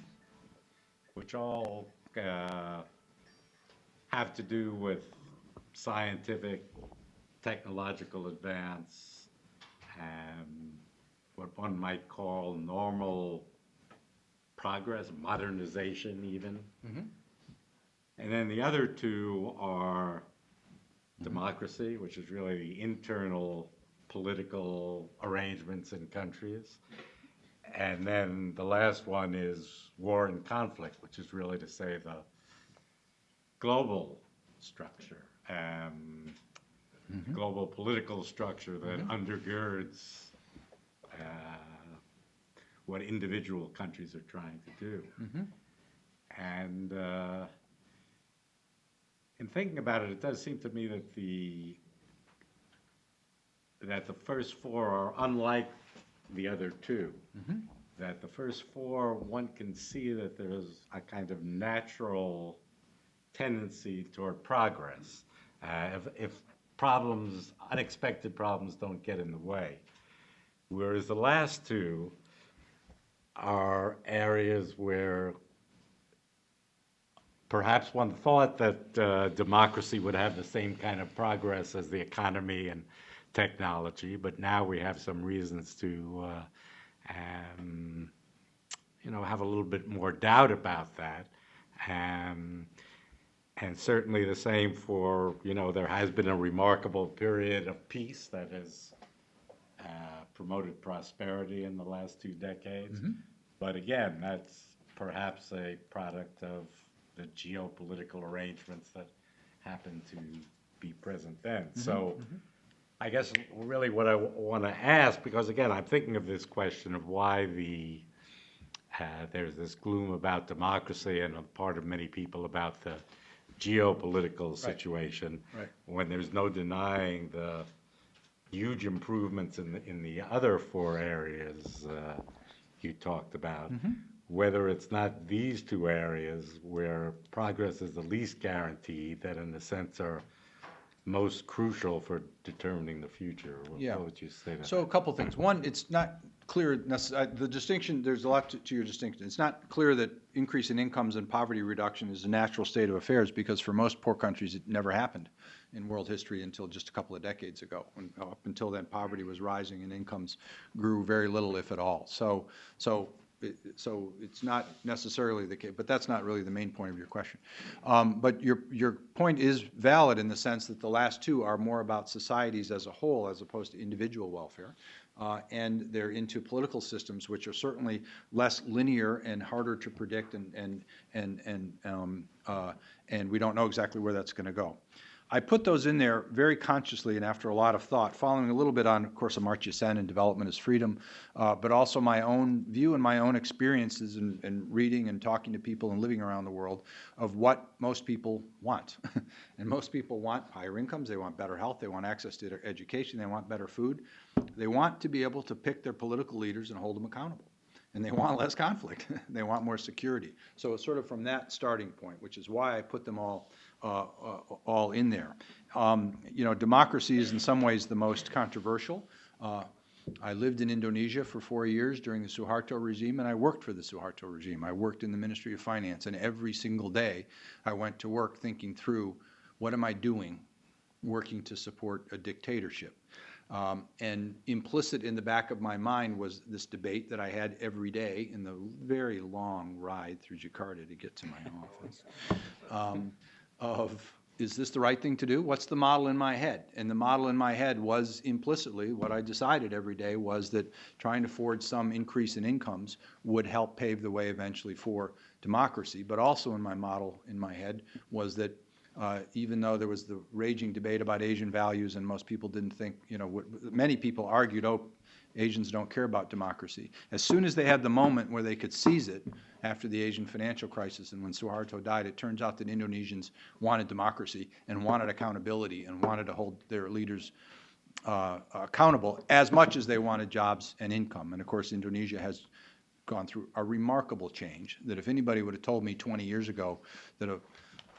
which all have to do with scientific, technological advance, and what one might call normal progress, modernization even. And then the other 2 are democracy, which is really the internal political arrangements in countries. And then the last one is war and conflict, which is really to say the global structure, global political structure that undergirds what individual countries are trying to do. And in thinking about it, it does seem to me that the first 4 are unlike the other 2. That the first 4, one can see that there's a kind of natural tendency toward progress. If problems, unexpected problems, don't get in the way. Whereas the last 2 are areas where perhaps one thought that democracy would have the same kind of progress as the economy and technology, but now we have some reasons to have a little bit more doubt about that. And certainly the same for, there has been a remarkable period of peace that has promoted prosperity in the last 2 decades. But again, that's perhaps a product of the geopolitical arrangements that happened to be present then. So I guess really what I want to ask, because again, I'm thinking of this question of why there's this gloom about democracy and a part of many people about the geopolitical situation, when there's no denying the huge improvements in the other 4 areas you talked about, whether it's not these 2 areas where progress is the least guaranteed, that in a sense are most crucial for determining the future. What would you say to that? So a couple things. One, it's not clear, the distinction, there's a lot to your distinction. It's not clear that increase in incomes and poverty reduction is a natural state of affairs, because for most poor countries it never happened in world history until just a couple of decades ago. When, up until then, poverty was rising and incomes grew very little, if at all. So it's not necessarily the case, but that's not really the main point of your question. But your point is valid in the sense that the last 2 are more about societies as a whole as opposed to individual welfare. And they're into political systems which are certainly less linear and harder to predict, and we don't know exactly where that's going to go. I put those in there very consciously and after a lot of thought, following a little bit on, of course, Amartya Sen and Development is Freedom, but also my own view and my own experiences in reading and talking to people and living around the world of what most people want. And most people want higher incomes, they want better health, they want access to their education, they want better food. They want to be able to pick their political leaders and hold them accountable. And they want less conflict. They want more security. So it's sort of from that starting point, which is why I put them all in there. Democracy is in some ways the most controversial. I lived in Indonesia for 4 years during the Suharto regime, and I worked for the Suharto regime. I worked in the Ministry of Finance, and every single day I went to work thinking through, what am I doing working to support a dictatorship? And implicit in the back of my mind was this debate that I had every day in the very long ride through Jakarta to get to my office, of is this the right thing to do? What's the model in my head? And the model in my head was implicitly, what I decided every day was that trying to forge some increase in incomes would help pave the way eventually for democracy. But also in my model in my head was that even though there was the raging debate about Asian values and most people didn't think, many people argued, oh, Asians don't care about democracy. As soon as they had the moment where they could seize it, after the Asian financial crisis and when Suharto died, it turns out that Indonesians wanted democracy and wanted accountability and wanted to hold their leaders accountable as much as they wanted jobs and income. And of course, Indonesia has gone through a remarkable change that if anybody would have told me 20 years ago that a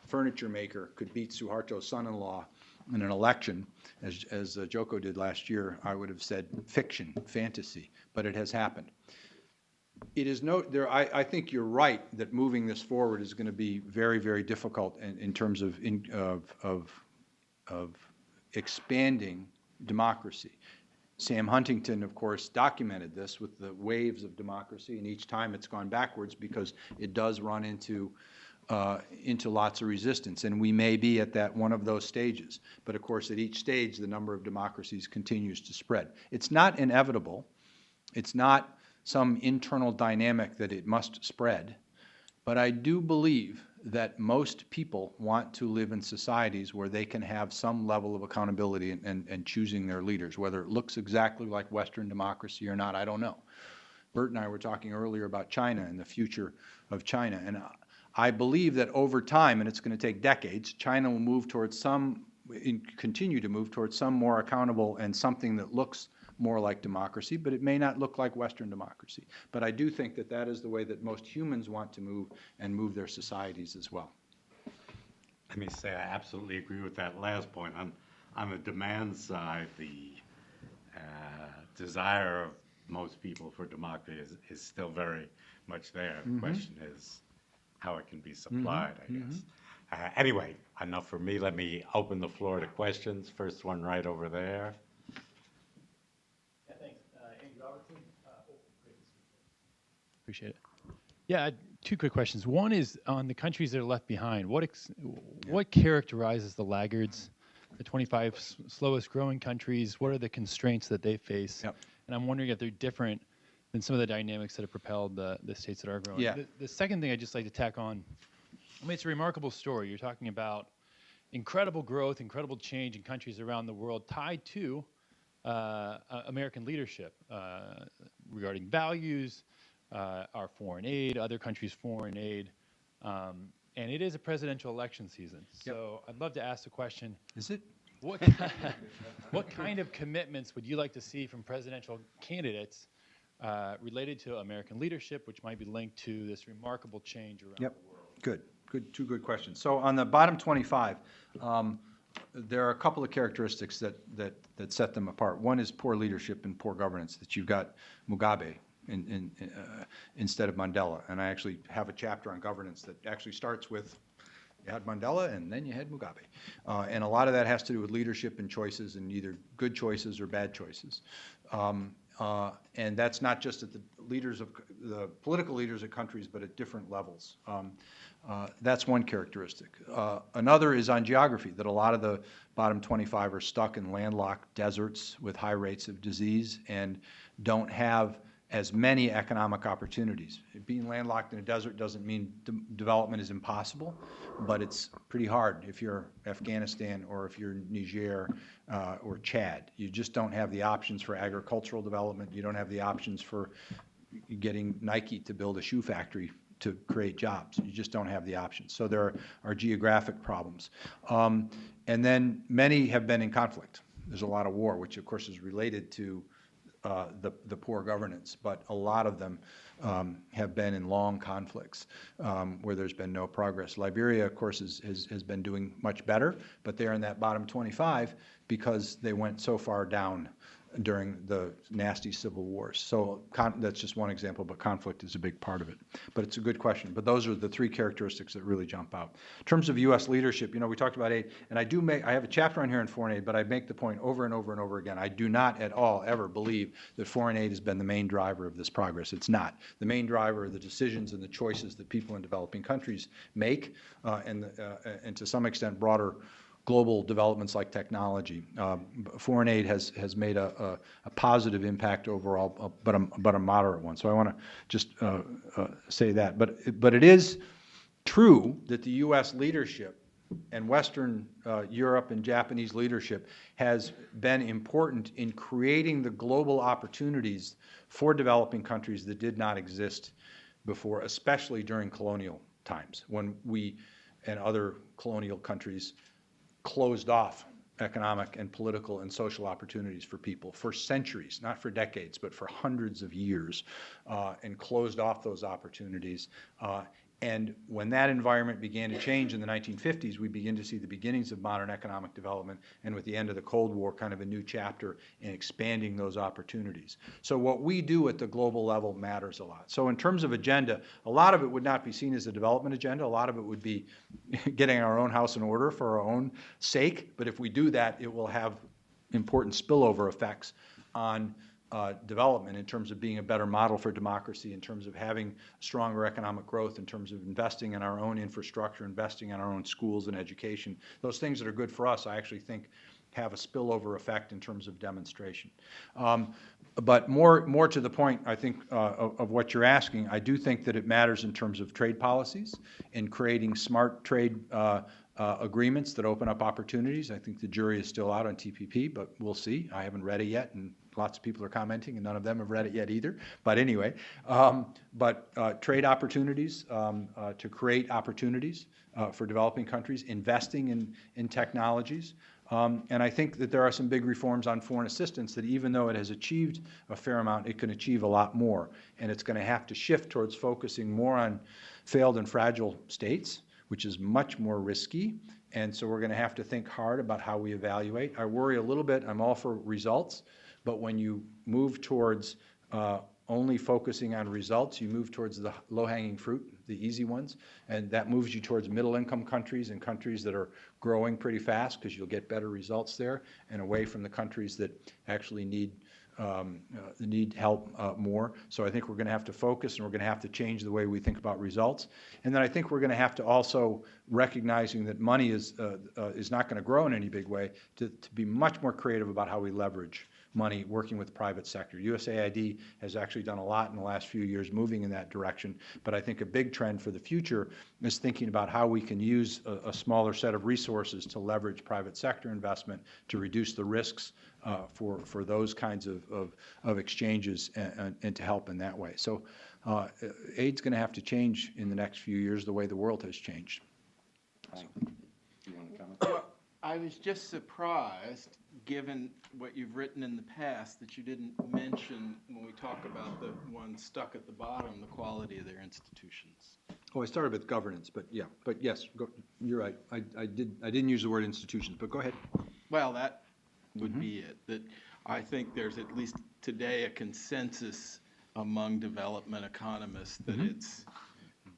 furniture maker could beat Suharto's son-in-law in an election, as Joko did last year, I would have said fiction, fantasy, but it has happened. It is I think you're right that moving this forward is going to be very, very difficult in terms of expanding democracy. Sam Huntington, of course, documented this with the waves of democracy, and each time it's gone backwards because it does run into lots of resistance, and we may be at that one of those stages. But of course, at each stage, the number of democracies continues to spread. It's not inevitable. It's not some internal dynamic that it must spread. But I do believe that most people want to live in societies where they can have some level of accountability and choosing their leaders. Whether it looks exactly like Western democracy or not, I don't know. Bert and I were talking earlier about China and the future of China. And I believe that over time, and it's going to take decades, China will move towards continue to move towards some more accountable and something that looks more like democracy, but it may not look like Western democracy. But I do think that that is the way that most humans want to move and move their societies as well. Let me say I absolutely agree with that last point. On the demand side, the desire of most people for democracy is still very much there. The question is how it can be supplied, I guess. Anyway, enough for me. Let me open the floor to questions. First one right over there. Yeah, thanks. Andrew Robertson. Appreciate it. Yeah, two quick questions. One is on the countries that are left behind. What characterizes the laggards, the 25 slowest growing countries? What are the constraints that they face? Yep. And I'm wondering if they're different than some of the dynamics that have propelled the states that are growing. Yeah. The second thing I'd just like to tack on, I mean, it's a remarkable story. You're talking about incredible growth, incredible change in countries around the world tied to American leadership regarding values, our foreign aid, other countries' foreign aid. And it is a presidential election season. So I'd love to ask the question. Is it? What kind of commitments would you like to see from presidential candidates related to American leadership, which might be linked to this remarkable change around the world? Good. Two good questions. So on the bottom 25, there are a couple of characteristics that set them apart. One is poor leadership and poor governance, that you've got Mugabe instead of Mandela. And I actually have a chapter on governance that actually starts with you had Mandela and then you had Mugabe. And a lot of that has to do with leadership and choices, and either good choices or bad choices. And that's not just at the political leaders of countries, but at different levels. That's one characteristic. Another is on geography, that a lot of the bottom 25 are stuck in landlocked deserts with high rates of disease and don't have as many economic opportunities. Being landlocked in a desert doesn't mean development is impossible, but it's pretty hard if you're Afghanistan or if you're Niger or Chad. You just don't have the options for agricultural development. You don't have the options for getting Nike to build a shoe factory to create jobs. You just don't have the options. So there are geographic problems. And then many have been in conflict. There's a lot of war, which of course is related to the poor governance, but a lot of them have been in long conflicts where there's been no progress. Liberia, of course, has been doing much better, but they're in that bottom 25 because they went so far down during the nasty civil wars. So that's just one example, but conflict is a big part of it. But it's a good question. But those are the three characteristics that really jump out. In terms of U.S. leadership, we talked about aid, and I have a chapter on here on foreign aid, but I make the point over and over and over again. I do not at all ever believe that foreign aid has been the main driver of this progress. It's not. The main driver are the decisions and the choices that people in developing countries make, and to some extent broader global developments like technology. Foreign aid has made a positive impact overall, but a moderate one. So I want to just say that. But it is true that the U.S. leadership and Western Europe and Japanese leadership has been important in creating the global opportunities for developing countries that did not exist before, especially during colonial times, when we and other colonial countries closed off economic and political and social opportunities for people for centuries, not for decades, but for hundreds of years, and closed off those opportunities. And when that environment began to change in the 1950s, we begin to see the beginnings of modern economic development, and with the end of the Cold War, kind of a new chapter in expanding those opportunities. So what we do at the global level matters a lot. So in terms of agenda, a lot of it would not be seen as a development agenda. A lot of it would be getting our own house in order for our own sake. But if we do that, it will have important spillover effects on development in terms of being a better model for democracy, in terms of having stronger economic growth, in terms of investing in our own infrastructure, investing in our own schools and education. Those things that are good for us, I actually think, have a spillover effect in terms of demonstration. But more to the point, I think, of what you're asking, I do think that it matters in terms of trade policies and creating smart trade agreements that open up opportunities. I think the jury is still out on TPP, but we'll see. I haven't read it yet, and lots of people are commenting, and none of them have read it yet either. But anyway, trade opportunities to create opportunities for developing countries, investing in technologies. And I think that there are some big reforms on foreign assistance that even though it has achieved a fair amount, it can achieve a lot more. And it's going to have to shift towards focusing more on failed and fragile states, which is much more risky. And so we're going to have to think hard about how we evaluate. I worry a little bit. I'm all for results. But when you move towards only focusing on results, you move towards the low-hanging fruit, the easy ones, and that moves you towards middle-income countries and countries that are growing pretty fast because you'll get better results there, and away from the countries that actually need help more. So I think we're going to have to focus, and we're going to have to change the way we think about results. And then I think we're going to have to also, recognizing that money is not going to grow in any big way, to be much more creative about how we leverage money working with the private sector. USAID has actually done a lot in the last few years moving in that direction, but I think a big trend for the future is thinking about how we can use a smaller set of resources to leverage private sector investment to reduce the risks for those kinds of exchanges and to help in that way. So aid's going to have to change in the next few years the way the world has changed. So, you want to comment? I was just surprised, given what you've written in the past, that you didn't mention, when we talk about the ones stuck at the bottom, the quality of their institutions. Oh, I started with governance, but yeah, but yes, you're right. I didn't use the word institutions, but go ahead. Well, that would be it. That I think there's at least today a consensus among development economists that it's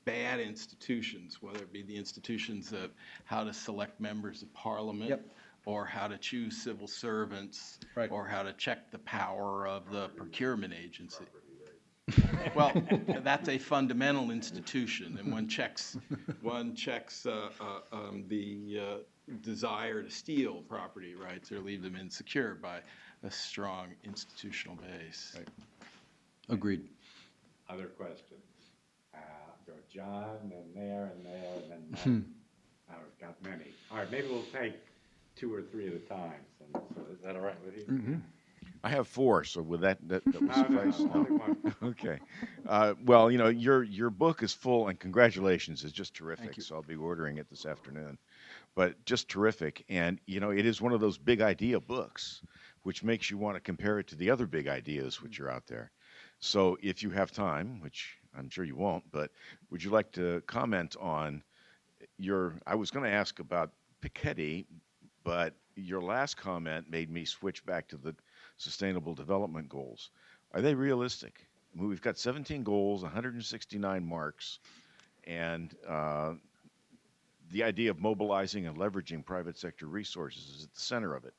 bad institutions, whether it be the institutions of how to select members of parliament, or how to choose civil servants, or how to check the power of the procurement agency. Well, that's a fundamental institution, and one checks the desire to steal property rights or leave them insecure by a strong institutional base. Right. Agreed. Other questions? Go John, and there, and then I've got many. All right, maybe we'll take 2 or 3 at a time. So is that all right with you? Mm-hmm. I have 4, so would that would suffice? No, only one. Okay. Well, your book is full, and congratulations, it's just terrific. So I'll be ordering it this afternoon. But just terrific, and it is one of those big idea books, which makes you want to compare it to the other big ideas which are out there. So if you have time, which I'm sure you won't, but would you like to comment on I was going to ask about Piketty, but your last comment made me switch back to the Sustainable Development Goals. Are they realistic? I mean, we've got 17 goals, 169 marks, and the idea of mobilizing and leveraging private sector resources is at the center of it.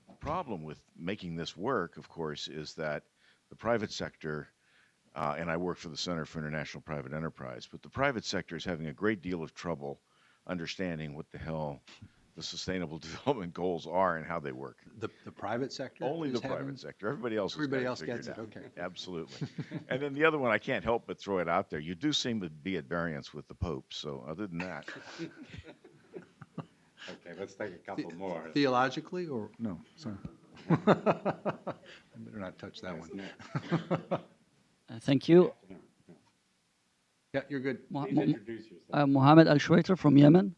The problem with making this work, of course, is that the private sector, and I work for the Center for International Private Enterprise, but the private sector is having a great deal of trouble understanding what the hell the Sustainable Development Goals are and how they work. The private sector? Only is the having- private sector. Everybody else has Everybody got else figured gets it, out. okay. Absolutely. And then the other one, I can't help but throw it out there. You do seem to be at variance with the Pope. So other than that, Okay, let's take a couple more. Theologically, or, no, sorry. I better not touch that Yes, one. Nick. Thank you. Yeah, you're good. Please introduce yourself. I'm Mohammed Al Shwaitar from Yemen.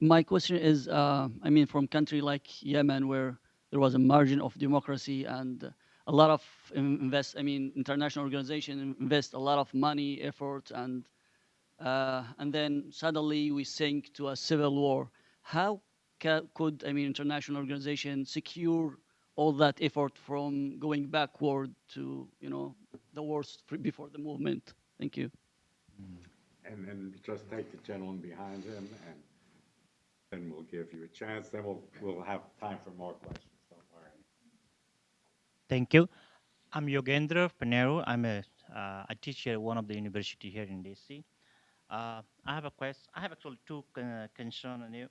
My question is, from country like Yemen, where there was a margin of democracy and a lot of international organization invest a lot of money, effort, and then suddenly we sink to a civil war. How could international organization secure all that effort from going backward to the wars before the movement? Thank you. And then just take the gentleman behind him, and then we'll give you a chance. Then we'll have time for more questions. Don't worry. Thank you. I'm Yogendra Panero. I teach at one of the university here in DC. I have a question. I have actually two concerns on you.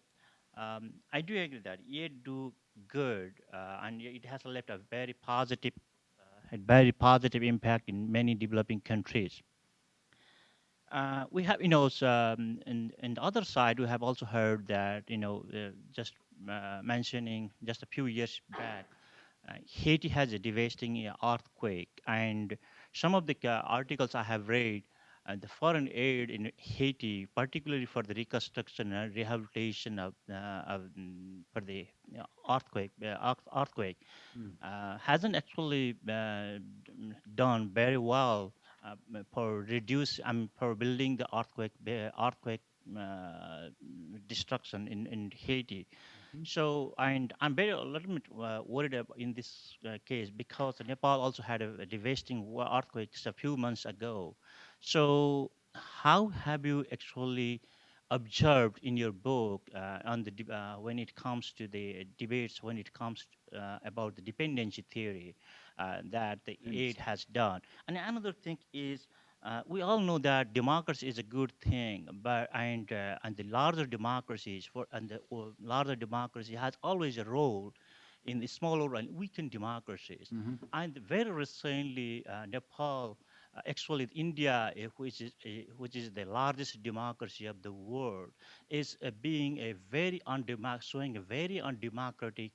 I do agree that you do good, and it has left a very positive impact in many developing countries. We have, in the other side, we have also heard that, just mentioning just a few years back, Haiti has a devastating earthquake, and some of the articles I have read, the foreign aid in Haiti, particularly for the reconstruction and rehabilitation for the earthquake, hasn't actually done very well for building the earthquake destruction in Haiti. So, and I'm a little bit worried in this case because Nepal also had a devastating earthquake just a few months ago. So, how have you actually observed in your book when it comes to the debates, when it comes about the dependency theory that the aid has done? And another thing is, we all know that democracy is a good thing, but and the larger democracy has always a role in the smaller and weakened democracies. And very recently, Nepal, actually India, which is the largest democracy of the world, is being showing a very undemocratic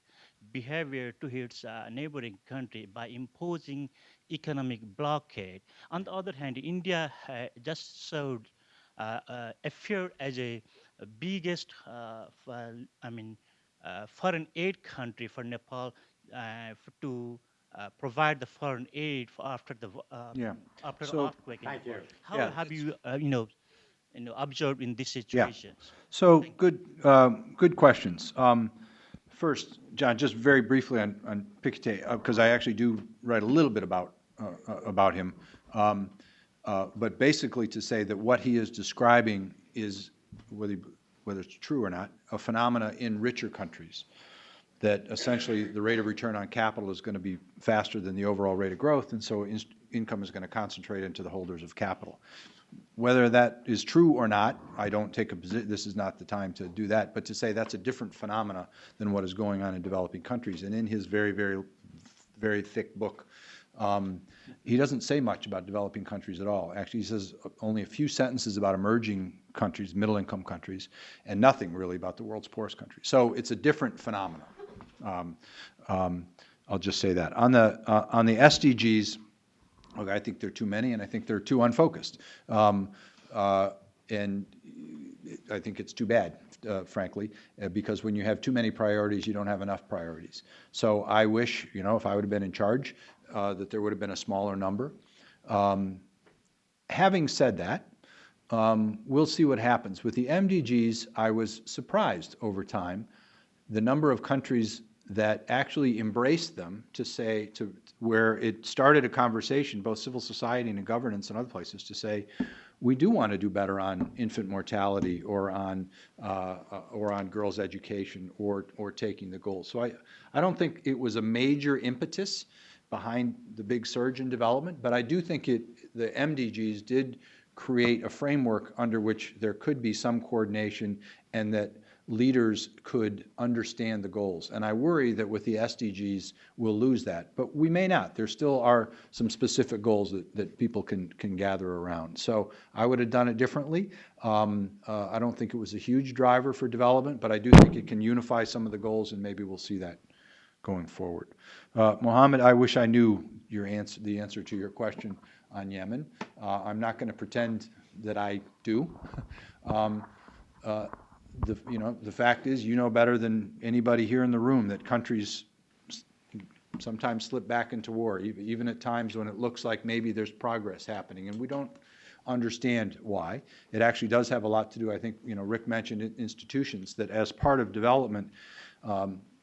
behavior to its neighboring country by imposing economic blockade. On the other hand, India just showed appeared as a biggest, foreign aid country for Nepal to provide the foreign aid after the Yeah. after So- earthquake. in Thank Nepal. you. How Yeah, have you observed in these Yeah. situations? So, good questions. First, John, just very briefly on Piketty, because I actually do write a little bit about him. But basically to say that what he is describing is, whether it's true or not, a phenomena in richer countries, that essentially the rate of return on capital is going to be faster than the overall rate of growth, and so income is going to concentrate into the holders of capital. Whether that is true or not, I don't take a position, this is not the time to do that, but to say that's a different phenomena than what is going on in developing countries. And in his very, very, very thick book, he doesn't say much about developing countries at all. Actually, he says only a few sentences about emerging countries, middle-income countries, and nothing really about the world's poorest countries. So it's a different phenomenon. I'll just say that. On the SDGs, okay, I think there are too many, and I think they're too unfocused. And I think it's too bad, frankly, because when you have too many priorities, you don't have enough priorities. So I wish, if I would have been in charge, that there would have been a smaller number. Having said that, we'll see what happens. With the MDGs, I was surprised over time the number of countries that actually embraced them to say, to where it started a conversation, both civil society and in governance and other places, to say, we do want to do better on infant mortality or on girls' education or taking the goals. So I don't think it was a major impetus behind the big surge in development, but I do think the MDGs did create a framework under which there could be some coordination and that leaders could understand the goals. And I worry that with the SDGs, we'll lose that. But we may not. There still are some specific goals that people can gather around. So I would have done it differently. I don't think it was a huge driver for development, but I do think it can unify some of the goals, and maybe we'll see that going forward. Mohammed, I wish I knew the answer to your question on Yemen. I'm not going to pretend that I do. The fact is, you know better than anybody here in the room that countries sometimes slip back into war, even at times when it looks like maybe there's progress happening, and we don't understand why. It actually does have a lot to do, I think, Rick mentioned institutions, that as part of development,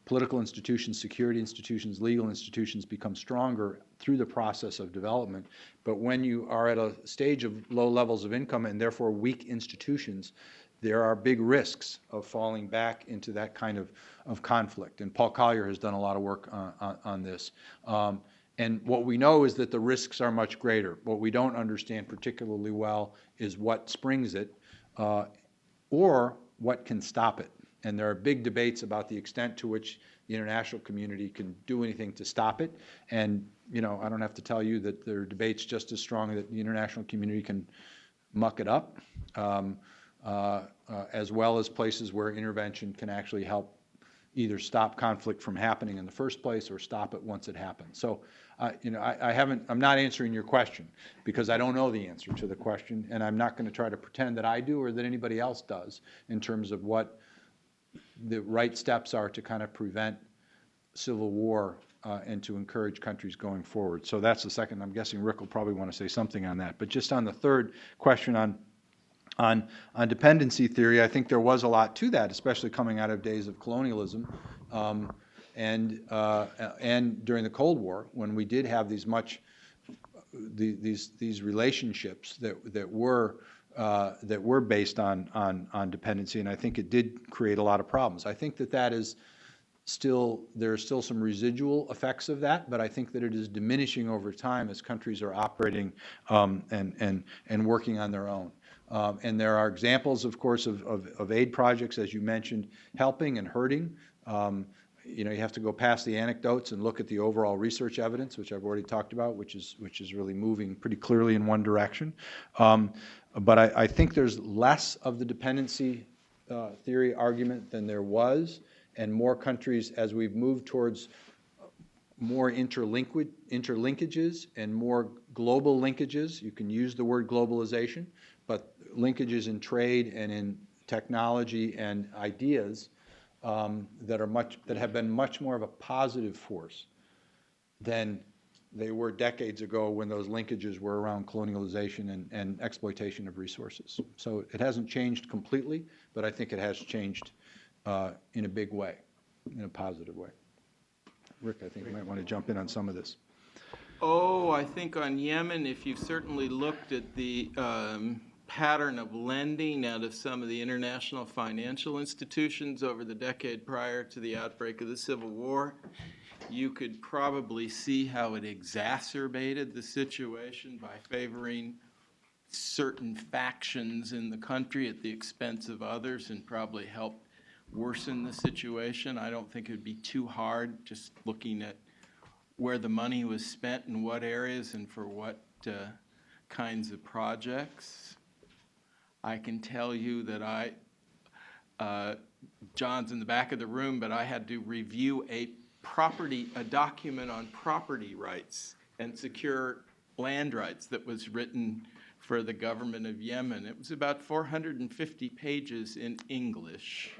political institutions, security institutions, legal institutions become stronger through the process of development. But when you are at a stage of low levels of income and therefore weak institutions, there are big risks of falling back into that kind of conflict. And Paul Collier has done a lot of work on this. And what we know is that the risks are much greater. What we don't understand particularly well is what springs it or what can stop it. And there are big debates about the extent to which the international community can do anything to stop it. And, I don't have to tell you that there are debates just as strong that the international community can muck it up, as well as places where intervention can actually help either stop conflict from happening in the first place or stop it once it happens. So, I'm not answering your question because I don't know the answer to the question, and I'm not going to try to pretend that I do or that anybody else does in terms of what the right steps are to kind of prevent civil war and to encourage countries going forward. So that's the second. I'm guessing Rick will probably want to say something on that. But just on the third question on dependency theory, I think there was a lot to that, especially coming out of days of colonialism and during the Cold War, when we did have these relationships that were based on dependency, and I think it did create a lot of problems. I think that is there are still some residual effects of that, but I think that it is diminishing over time as countries are operating and working on their own. And there are examples, of course, of aid projects, as you mentioned, helping and hurting. You have to go past the anecdotes and look at the overall research evidence, which I've already talked about, which is really moving pretty clearly in one direction. But I think there's less of the dependency theory argument than there was, and more countries, as we've moved towards more interlinkages and more global linkages. You can use the word globalization, but linkages in trade and in technology and ideas that have been much more of a positive force than they were decades ago when those linkages were around colonialization and exploitation of resources. So it hasn't changed completely, but I think it has changed in a big way, in a positive way. Rick, I think you might want to jump in on some of this. Oh, I think on Yemen, if you've certainly looked at the pattern of lending out of some of the international financial institutions over the decade prior to the outbreak of the Civil War, you could probably see how it exacerbated the situation by favoring certain factions in the country at the expense of others and probably helped worsen the situation. I don't think it would be too hard just looking at where the money was spent in what areas and for what kinds of projects. I can tell you that John's in the back of the room, but I had to review a document on property rights and secure land rights that was written for the government of Yemen. It was about 450 pages in English.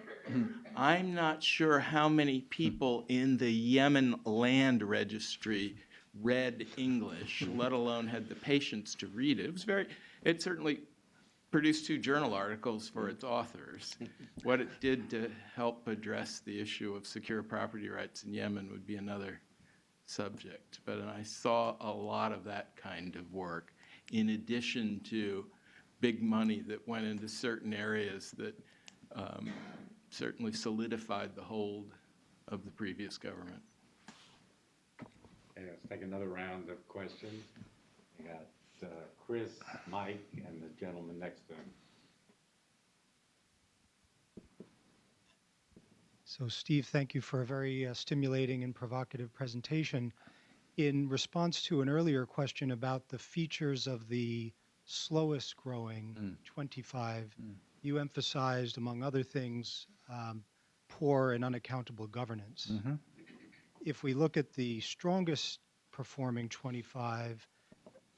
I'm not sure how many people in the Yemen land registry read English, let alone had the patience to read it. It certainly produced 2 journal articles for its authors. What it did to help address the issue of secure property rights in Yemen would be another subject. But I saw a lot of that kind of work, in addition to big money that went into certain areas that certainly solidified the hold of the previous government. Okay, let's take another round of questions. We got Chris, Mike, and the gentleman next to him. So Steve, thank you for a very stimulating and provocative presentation. In response to an earlier question about the features of the slowest growing 25, you emphasized, among other things, poor and unaccountable governance. If we look at the strongest performing 25,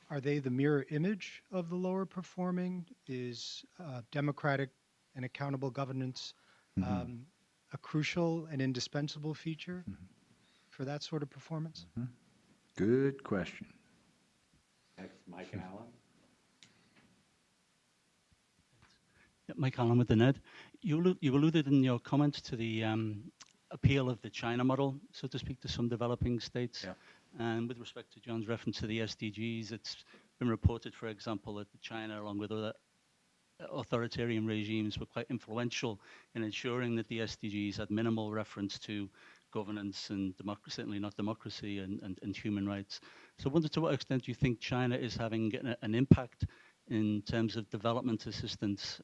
are they the mirror image of the lower performing? Is democratic and accountable governance a crucial and indispensable feature for that sort of performance? Good question. Next, Mike and Alan. Mike Allen with the NED. You alluded in your comments to the appeal of the China model, so to speak, to some developing states. Yeah. And with respect to John's reference to the SDGs, it's been reported, for example, that China, along with other authoritarian regimes, were quite influential in ensuring that the SDGs had minimal reference to governance and democracy, certainly not democracy and human rights. So I wonder to what extent you think China is having an impact in terms of development assistance.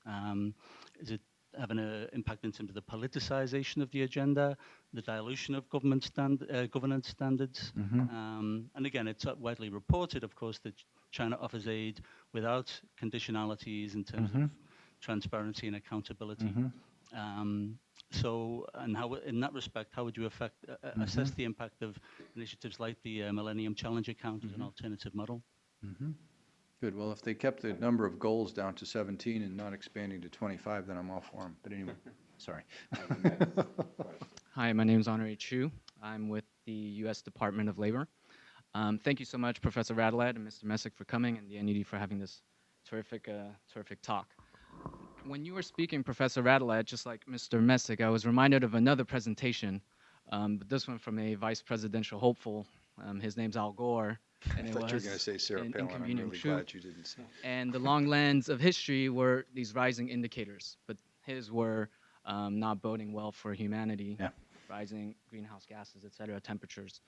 Is it having an impact in terms of the politicization of the agenda, the dilution of governance standards? And again, it's widely reported, of course, that China offers aid without conditionalities in terms of transparency and accountability. So, and how, in that respect, how would you assess the impact of initiatives like the Millennium Challenge Account as an alternative model? Good. Well, if they kept the number of goals down to 17 and not expanding to 25, then I'm all for them. But anyway, sorry. Hi, my name is Honoré Chu. I'm with the U.S. Department of Labor. Thank you so much, Professor Radelet and Mr. Messick, for coming, and the NED for having this terrific talk. When you were speaking, Professor Radelet, just like Mr. Messick, I was reminded of another presentation, but this one from a vice presidential hopeful. His name's Al Gore. And I it thought you were was going to say Sarah an Palin. I'm inconvenient really truth. glad you didn't say. And the long lens of history were these rising indicators, but his were not boding well for humanity. Yeah. Rising greenhouse gases, et cetera, temperatures.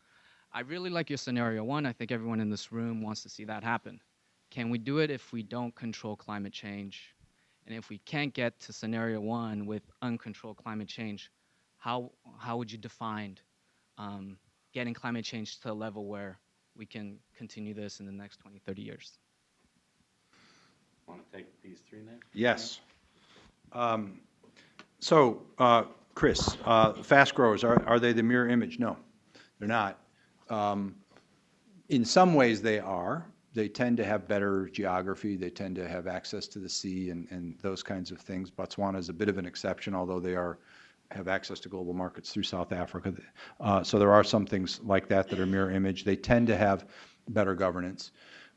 I really like your scenario one. I think everyone in this room wants to see that happen. Can we do it if we don't control climate change? And if we can't get to scenario one with uncontrolled climate change, how would you define getting climate change to a level where we can continue this in the next 20, 30 years? Want to take these three next? Yes. So, Chris, fast growers, are they the mirror image? No, they're not. In some ways they are. They tend to have better geography. They tend to have access to the sea and those kinds of things. Botswana is a bit of an exception, although they have access to global markets through South Africa. So there are some things like that are mirror image. They tend to have better governance.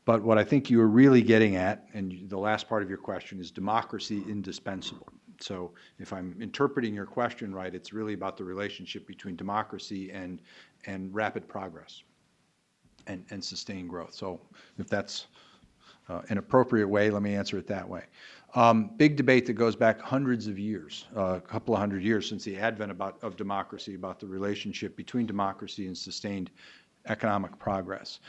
But what I think you were really getting at, and the last part of your question, is democracy indispensable. So if I'm interpreting your question right, it's really about the relationship between democracy and rapid progress and sustained growth. So if that's an appropriate way, let me answer it that way. Big debate that goes back hundreds of years, a couple of hundred years since the advent of democracy, about the relationship between democracy and sustained economic progress.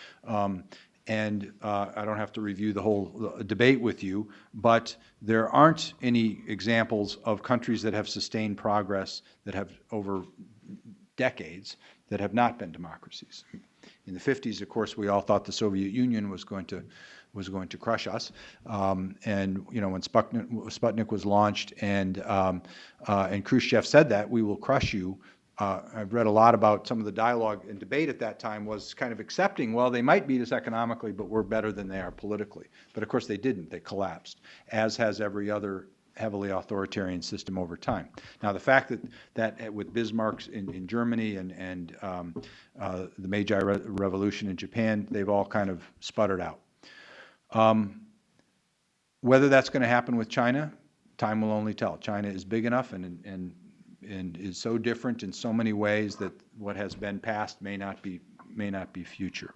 And I don't have to review the whole debate with you, but there aren't any examples of countries that have sustained progress that have over decades that have not been democracies. In the 50s, of course, we all thought the Soviet Union was going to crush us. And you know, when Sputnik was launched and Khrushchev said that, we will crush you. I've read a lot about some of the dialogue and debate at that time was kind of accepting, well, they might beat us economically, but we're better than they are politically. But of course they didn't. They collapsed, as has every other heavily authoritarian system over time. Now, the fact that with Bismarck in Germany and the Meiji Revolution in Japan, they've all kind of sputtered out. Whether that's going to happen with China, time will only tell. China is big enough and is so different in so many ways that what has been past may not be future.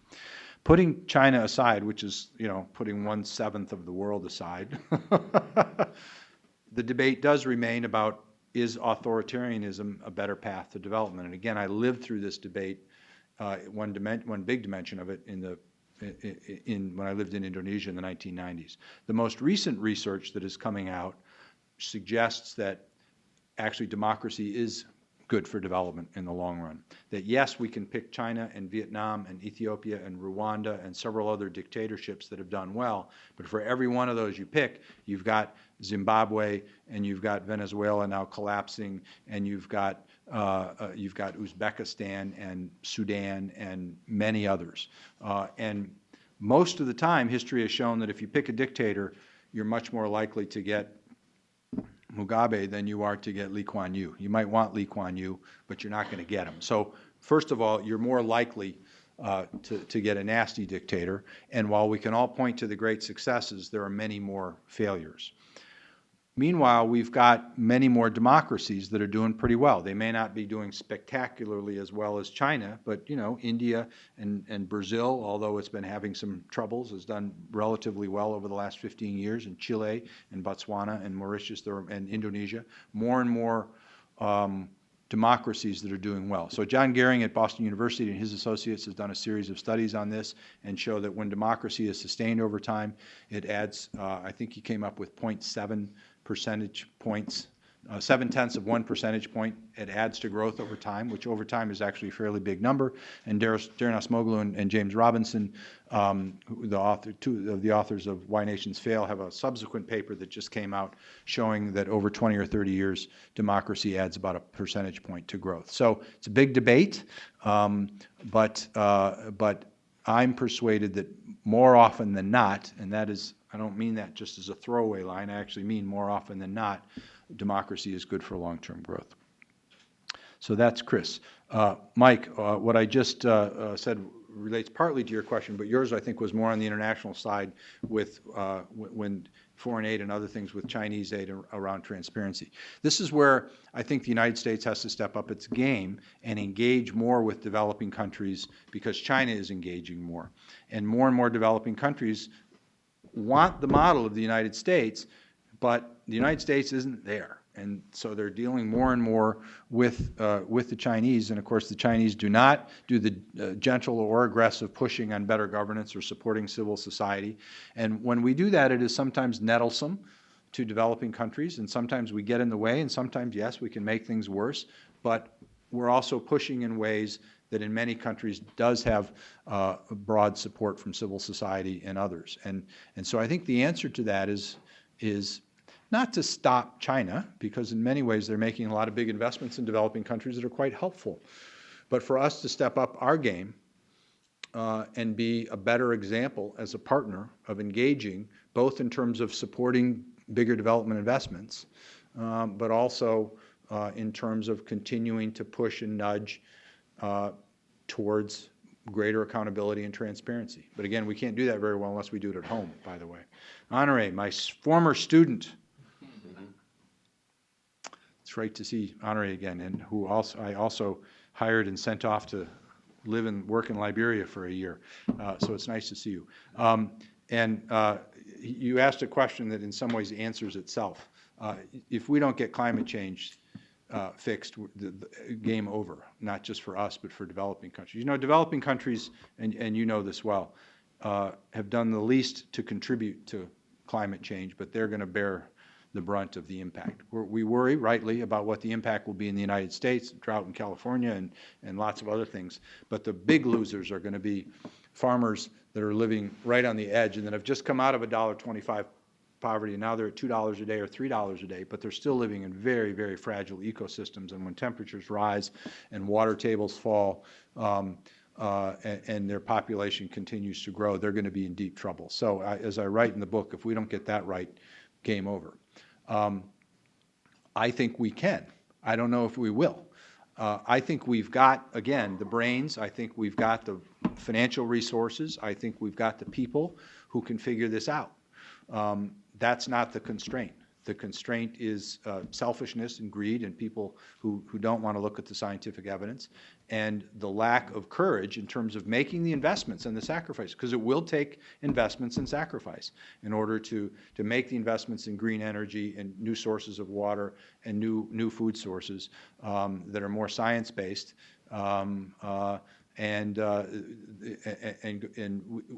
Putting China aside, which is, putting 1/7 of the world aside, the debate does remain about, is authoritarianism a better path to development? And again, I lived through this debate, one big dimension of it when I lived in Indonesia in the 1990s. The most recent research that is coming out suggests that actually democracy is good for development in the long run. That yes, we can pick China and Vietnam and Ethiopia and Rwanda and several other dictatorships that have done well, but for every one of those you pick, you've got Zimbabwe and you've got Venezuela now collapsing, and you've got Uzbekistan and Sudan and many others. And most of the time, history has shown that if you pick a dictator, you're much more likely to get Mugabe than you are to get Lee Kuan Yew. You might want Lee Kuan Yew, but you're not going to get him. So first of all, you're more likely to get a nasty dictator. And while we can all point to the great successes, there are many more failures. Meanwhile, we've got many more democracies that are doing pretty well. They may not be doing spectacularly as well as China, but India and Brazil, although it's been having some troubles, has done relatively well over the last 15 years. And Chile and Botswana and Mauritius and Indonesia, more and more democracies that are doing well. So John Gehring at Boston University and his associates has done a series of studies on this and show that when democracy is sustained over time, it adds, I think he came up with 0.7 percentage points, 0.7 percentage point. It adds to growth over time, which over time is actually a fairly big number. And Darren Acemoglu and James Robinson, two of the authors of Why Nations Fail, have a subsequent paper that just came out showing that over 20 or 30 years, democracy adds about a percentage point to growth. So it's a big debate, but I'm persuaded that more often than not, and that is, I don't mean that just as a throwaway line, I actually mean more often than not, democracy is good for long-term growth. So that's Chris. Mike, what I just said relates partly to your question, but yours I think was more on the international side with when foreign aid and other things with Chinese aid around transparency. This is where I think the United States has to step up its game and engage more with developing countries, because China is engaging more. And more developing countries want the model of the United States, but the United States isn't there. And so they're dealing more and more with the Chinese. And of course, the Chinese do not do the gentle or aggressive pushing on better governance or supporting civil society. And when we do that, it is sometimes nettlesome to developing countries. And sometimes we get in the way. And sometimes, yes, we can make things worse. But we're also pushing in ways that in many countries does have broad support from civil society and others. And so I think the answer to that is not to stop China, because in many ways they're making a lot of big investments in developing countries that are quite helpful, but for us to step up our game and be a better example as a partner of engaging, both in terms of supporting bigger development investments, but also in terms of continuing to push and nudge towards greater accountability and transparency. But again, we can't do that very well unless we do it at home, by the way. Honore, my former student. It's great to see Honore again, and who I also hired and sent off to live and work in Liberia for a year. So it's nice to see you. And you asked a question that in some ways answers itself. If we don't get climate change fixed, the game over, not just for us, but for developing countries. Developing countries, and you know this well, have done the least to contribute to climate change, but they're going to bear the brunt of the impact. We worry, rightly, about what the impact will be in the United States, drought in California, and lots of other things. But the big losers are going to be farmers that are living right on the edge and that have just come out of $1.25 poverty, and now they're at $2 a day or $3 a day, but they're still living in very, very fragile ecosystems. And when temperatures rise and water tables fall, and their population continues to grow, they're going to be in deep trouble. So as I write in the book, if we don't get that right, game over. I think we can. I don't know if we will. I think we've got, again, the brains. I think we've got the financial resources. I think we've got the people who can figure this out. that's not the constraint. The constraint is selfishness and greed and people who don't want to look at the scientific evidence, and the lack of courage in terms of making the investments and the sacrifice, because it will take investments and sacrifice in order to make the investments in green energy and new sources of water and new food sources that are more science-based. And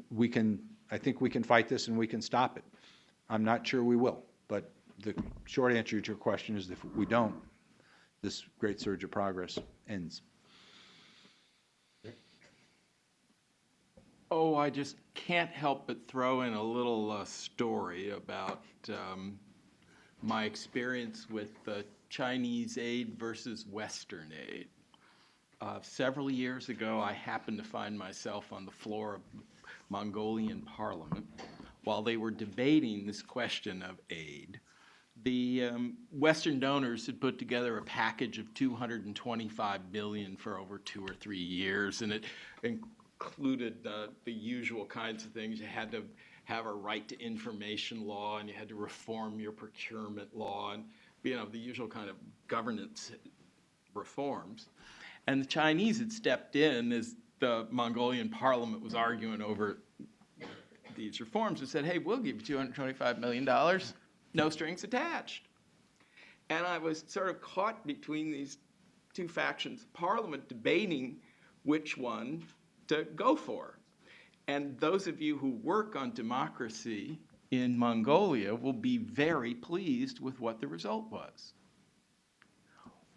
we can, I think we can fight this and we can stop it. I'm not sure we will, but the short answer to your question is if we don't, this great surge of progress ends. Oh, I just can't help but throw in a little story about my experience with Chinese aid versus Western aid. Several years ago, I happened to find myself on the floor of Mongolian parliament while they were debating this question of aid. The Western donors had put together a package of $225 billion for over 2 or 3 years, and it included the usual kinds of things. You had to have a right to information law, and you had to reform your procurement law, and the usual kind of governance reforms. And the Chinese had stepped in as the Mongolian parliament was arguing over these reforms and said, hey, we'll give you $225 million. No strings attached. And I was sort of caught between these two factions of parliament debating which one to go for. And those of you who work on democracy in Mongolia will be very pleased with what the result was.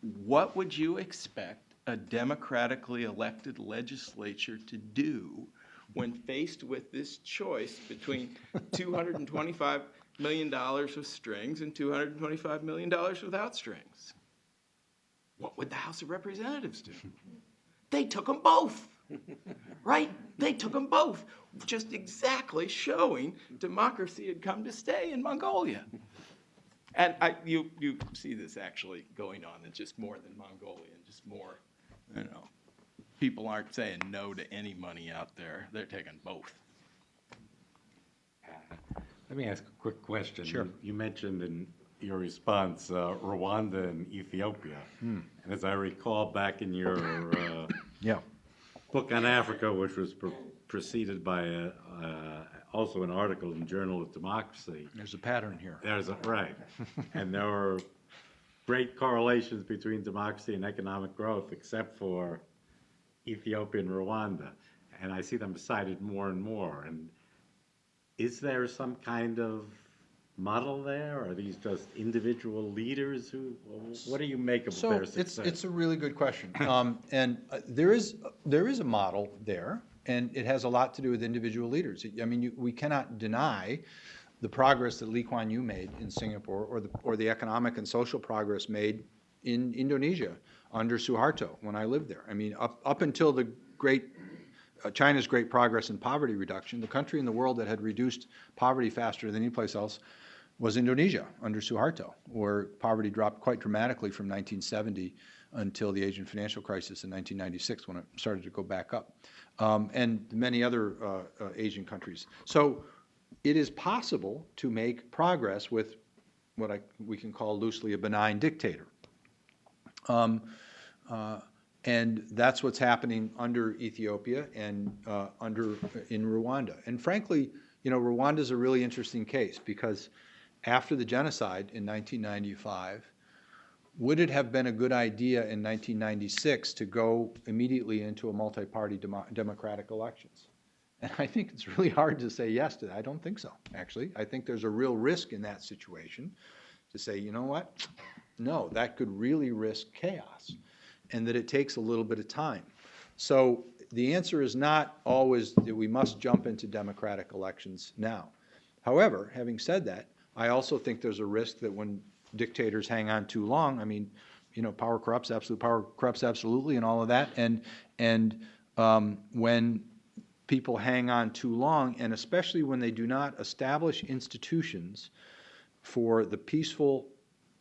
What would you expect a democratically elected legislature to do when faced with this choice between $225 million with strings and $225 million without strings? What would the House of Representatives do? They took them both, right? They took them both, just exactly showing democracy had come to stay in Mongolia. And you see this actually going on in just more than Mongolia, and just more, people aren't saying no to any money out there. They're taking both. Let me ask a quick question. Sure. You mentioned in your response Rwanda and Ethiopia. And as I recall, back in your book on Africa, which was preceded by also an article in the Journal of Democracy. There's a pattern here. Right. And there were great correlations between democracy and economic growth, except for Ethiopia and Rwanda. And I see them cited more and more. And is there some kind of model there? Are these just individual leaders what do you make of their success? It's a really good question. And there is a model there, and it has a lot to do with individual leaders. I mean, we cannot deny the progress that Lee Kuan Yew made in Singapore, or the economic and social progress made in Indonesia under Suharto when I lived there. I mean, up until the China's great progress in poverty reduction, the country in the world that had reduced poverty faster than any place else was Indonesia under Suharto, where poverty dropped quite dramatically from 1970 until the Asian financial crisis in 1996, when it started to go back up, and many other Asian countries. So it is possible to make progress with what we can call loosely a benign dictator. And that's what's happening under Ethiopia and in Rwanda. And frankly, Rwanda is a really interesting case, because after the genocide in 1995, would it have been a good idea in 1996 to go immediately into a multi-party democratic elections? And I think it's really hard to say yes to that. I don't think so, actually. I think there's a real risk in that situation to say, you know what? No, that could really risk chaos, and that it takes a little bit of time. So the answer is not always that we must jump into democratic elections now. However, having said that, I also think there's a risk that when dictators hang on too long, I mean, power corrupts absolutely, and all of that. And when people hang on too long, and especially when they do not establish institutions for the peaceful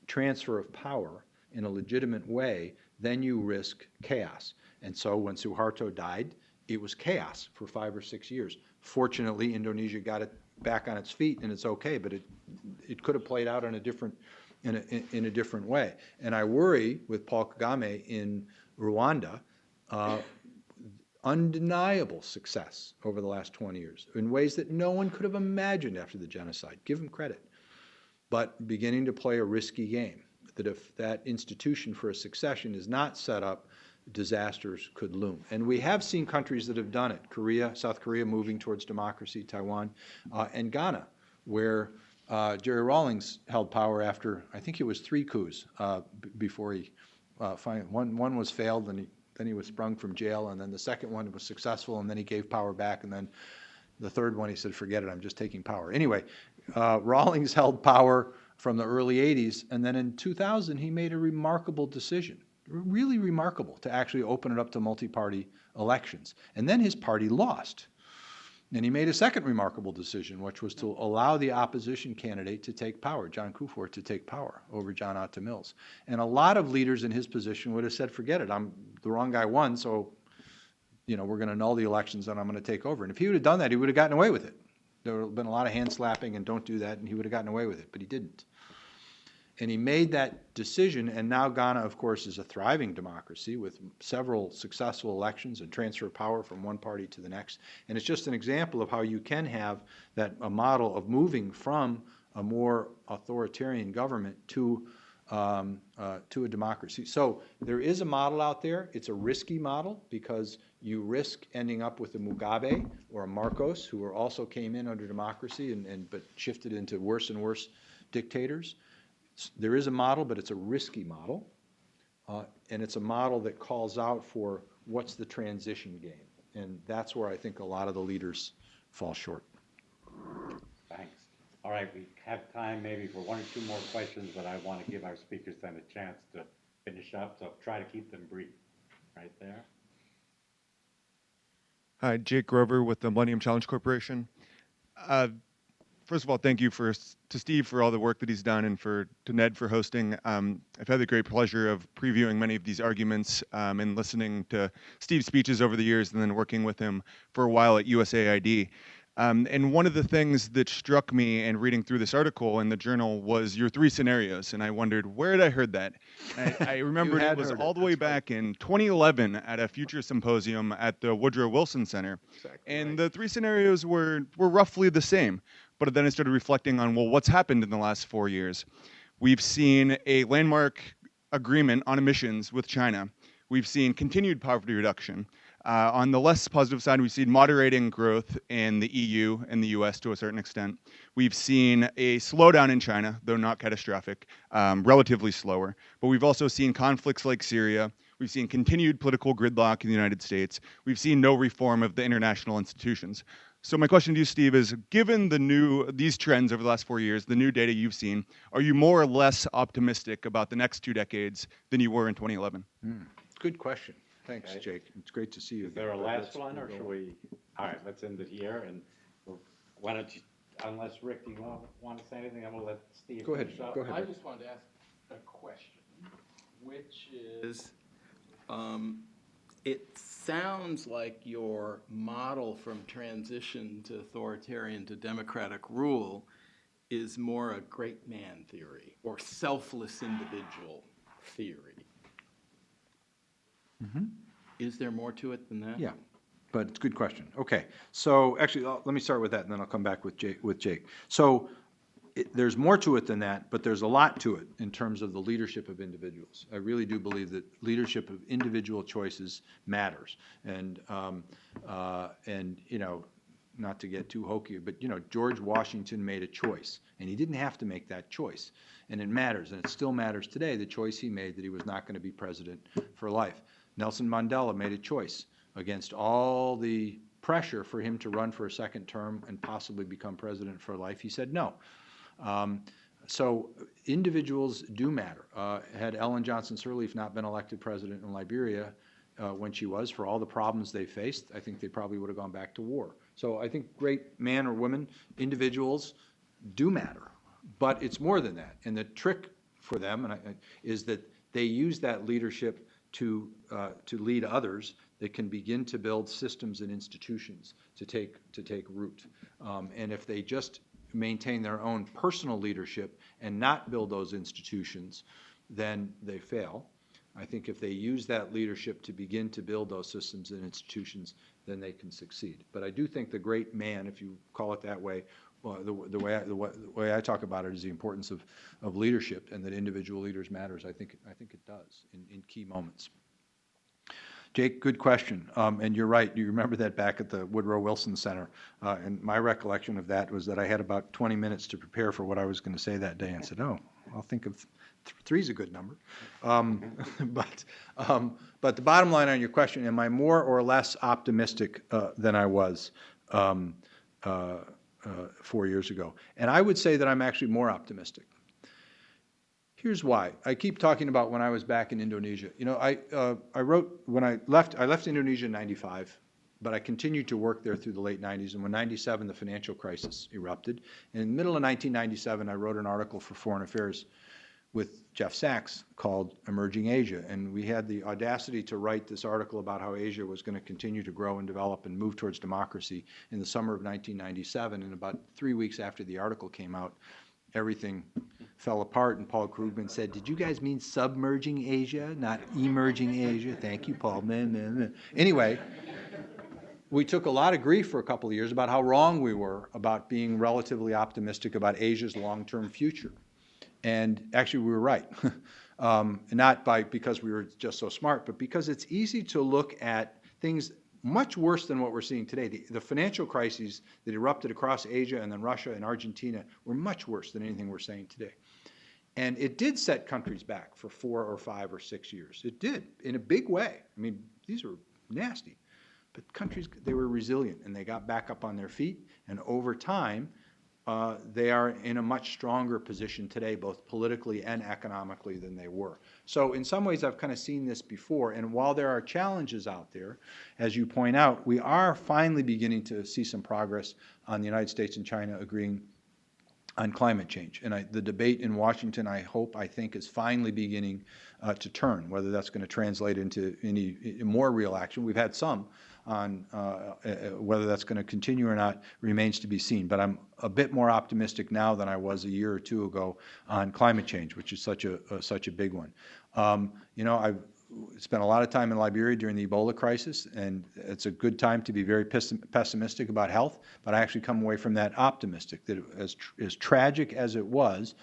transfer of power in a legitimate way, then you risk chaos. And so when Suharto died, it was chaos for 5 or 6 years. Fortunately, Indonesia got back on its feet and it's okay, but it could have played out in a different way. And I worry with Paul Kagame in Rwanda, undeniable success over the last 20 years in ways that no one could have imagined after the genocide. Give him credit. But beginning to play a risky game, that if that institution for a succession is not set up, disasters could loom. And we have seen countries that have done it. Korea, South Korea moving towards democracy, Taiwan, and Ghana, where Jerry Rawlings held power after, I think it was 3 coups before he finally, one was failed, and then he was sprung from jail, and then the second one was successful, and then he gave power back, and then the third one he said, forget it, I'm just taking power. Anyway, Rawlings held power from the early 80s, and then in 2000 he made a remarkable decision, really remarkable, to actually open it up to multi-party elections. And then his party lost. And he made a second remarkable decision, which was to allow the opposition candidate to take power, John Kufuor, to take power over John Atta Mills. And a lot of leaders in his position would have said, forget it, the wrong guy won, so we're going to annul the elections and I'm going to take over. And if he would have done that, he would have gotten away with it. There would have been a lot of hand slapping and don't do that, and he would have gotten away with it, but he didn't. And he made that decision, and now Ghana, of course, is a thriving democracy with several successful elections and transfer of power from one party to the next. And it's just an example of how you can have a model of moving from a more authoritarian government to a democracy. So there is a model out there. It's a risky model because you risk ending up with a Mugabe or a Marcos, who also came in under democracy but shifted into worse and worse dictators. There is a model, but it's a risky model, and it's a model that calls out for what's the transition game, and that's where I think a lot of the leaders fall short. Thanks. All right, we have time maybe for 1 or 2 more questions, but I want to give our speakers then a chance to finish up, so try to keep them brief. Right there. Hi, Jake Grover with the Millennium Challenge Corporation. First of all, thank you to Steve for all the work that he's done, and to Ned for hosting. I've had the great pleasure of previewing many of these arguments and listening to Steve's speeches over the years, and then working with him for a while at USAID. And one of the things that struck me in reading through this article in the journal was your 3 scenarios, and I wondered, where had I heard that? I remembered it was all the way back in 2011 at a future symposium at the Woodrow Wilson Center. Exactly. And the 3 scenarios were roughly the same. But then I started reflecting on, well, what's happened in the last 4 years? We've seen a landmark agreement on emissions with China. We've seen continued poverty reduction. On the less positive side, we've seen moderating growth in the EU and the US to a certain extent. We've seen a slowdown in China, though not catastrophic, relatively slower. But we've also seen conflicts like Syria. We've seen continued political gridlock in the United States. We've seen no reform of the international institutions. So my question to you, Steve, is given these trends over the last 4 years, the new data you've seen, are you more or less optimistic about the next 2 decades than you were in 2011? Good question. Thanks, okay. Jake. It's great to see you. Is there a last one, or should we? All right, let's end it here. And why don't you, unless Rick, you want to say anything, I'm going to let Steve go ahead. Up. Go ahead. I just wanted to ask a question, which is, it sounds like your model from transition to authoritarian to democratic rule is more a great man theory or selfless individual theory. Mm-hmm. Is there more to it than that? Yeah, but it's a good question. Okay, so actually, let me start with that, and then I'll come back with Jake. So there's more to it than that, but there's a lot to it in terms of the leadership of individuals. I really do believe that leadership of individual choices matters, and not to get too hokey, but George Washington made a choice, and he didn't have to make that choice, and it matters, and it still matters today. The choice he made that he was not going to be president for life. Nelson Mandela made a choice against all the pressure for him to run for a second term and possibly become president for life. He said no. So individuals do matter. Had Ellen Johnson Sirleaf not been elected president in Liberia when she was, for all the problems they faced, I think they probably would have gone back to war. So I think great man or women, individuals do matter. But it's more than that. And the trick for them is that they use that leadership to lead others. that can begin to build systems and institutions to take root. And if they just maintain their own personal leadership and not build those institutions, then they fail. I think if they use that leadership to begin to build those systems and institutions, then they can succeed. But I do think the great man, if you call it that way, well, the way I talk about it is the importance of leadership, and that individual leaders matters. I think it does in key moments. Jake, good question. And you're right. You remember that back at the Woodrow Wilson Center. And my recollection of that was that I had about 20 minutes to prepare for what I was going to say that day, and said, oh, I'll think of three's a good number. But the bottom line on your question, am I more or less optimistic than I was 4 years ago? And I would say that I'm actually more optimistic. Here's why. I keep talking about when I was back in Indonesia. You know, I wrote when I left Indonesia in '95, but I continued to work there through the late '90s. And when '97, the financial crisis erupted. And in the middle of 1997, I wrote an article for Foreign Affairs with Jeff Sachs called Emerging Asia. And we had the audacity to write this article about how Asia was going to continue to grow and develop and move towards democracy in the summer of 1997. And about 3 weeks after the article came out, everything fell apart, and Paul Krugman said, did you guys mean submerging Asia, not emerging Asia? Thank you, Paul. Anyway, we took a lot of grief for a couple of years about how wrong we were about being relatively optimistic about Asia's long-term future. And actually, we were right. Not because we were just so smart, but because it's easy to look at things much worse than what we're seeing today. The financial crises that erupted across Asia and then Russia and Argentina were much worse than anything we're saying today. And it did set countries back for 4 or 5 or 6 years. It did, in a big way. I mean, these were nasty. But countries, they were resilient, and they got back up on their feet. And over time, they are in a much stronger position today, both politically and economically, than they were. So in some ways, I've kind of seen this before. And while there are challenges out there, as you point out, we are finally beginning to see some progress on the United States and China agreeing on climate change. And the debate in Washington, I think, is finally beginning to turn. Whether that's going to translate into any more real action, we've had some on whether that's going to continue or not remains to be seen. But I'm a bit more optimistic now than I was a year or two ago on climate change, which is such a big one. You know, I've spent a lot of time in Liberia during the Ebola crisis, and it's a good time to be very pessimistic about health, but I actually come away from that optimistic, that as tragic as it was,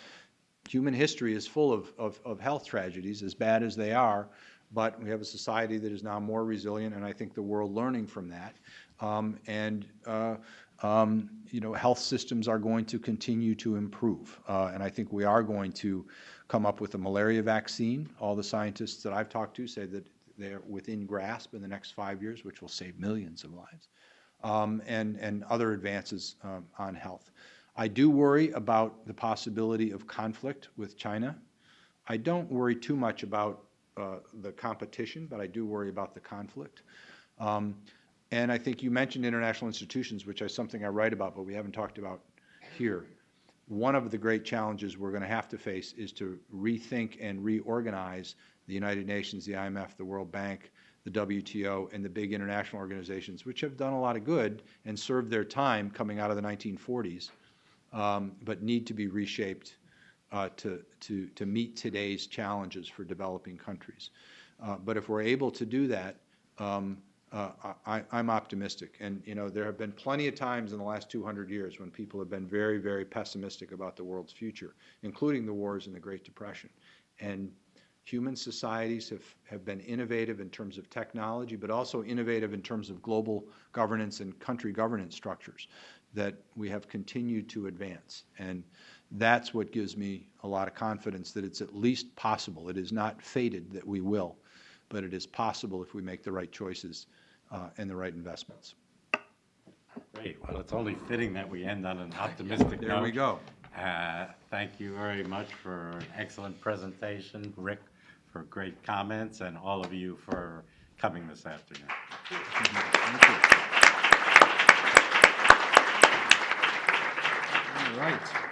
human history is full of health tragedies, as bad as they are, but we have a society that is now more resilient, and I think the world learning from that. You know, health systems are going to continue to improve, and I think we are going to come up with a malaria vaccine. All the scientists that I've talked to say that they're within grasp in the next 5 years, which will save millions of lives, and other advances on health. I do worry about the possibility of conflict with China. I don't worry too much about the competition, but I do worry about the conflict. And I think you mentioned international institutions, which is something I write about, but we haven't talked about here. One of the great challenges we're going to have to face is to rethink and reorganize the United Nations, the IMF, the World Bank, the WTO, and the big international organizations, which have done a lot of good and served their time coming out of the 1940s, but need to be reshaped to meet today's challenges for developing countries. But if we're able to do that, I'm optimistic. And, you know, there have been plenty of times in the last 200 years when people have been very, very pessimistic about the world's future, including the wars and the Great Depression. And human societies have been innovative in terms of technology, but also innovative in terms of global governance and country governance structures that we have continued to advance. And that's what gives me a lot of confidence that it's at least possible. It is not fated that we will, but it is possible if we make the right choices and the right investments. Great. Well, it's only fitting that we end on an optimistic note. There we go. Thank you very much for an excellent presentation, Rick, for great comments, and all of you for coming this afternoon. Thank you. All right.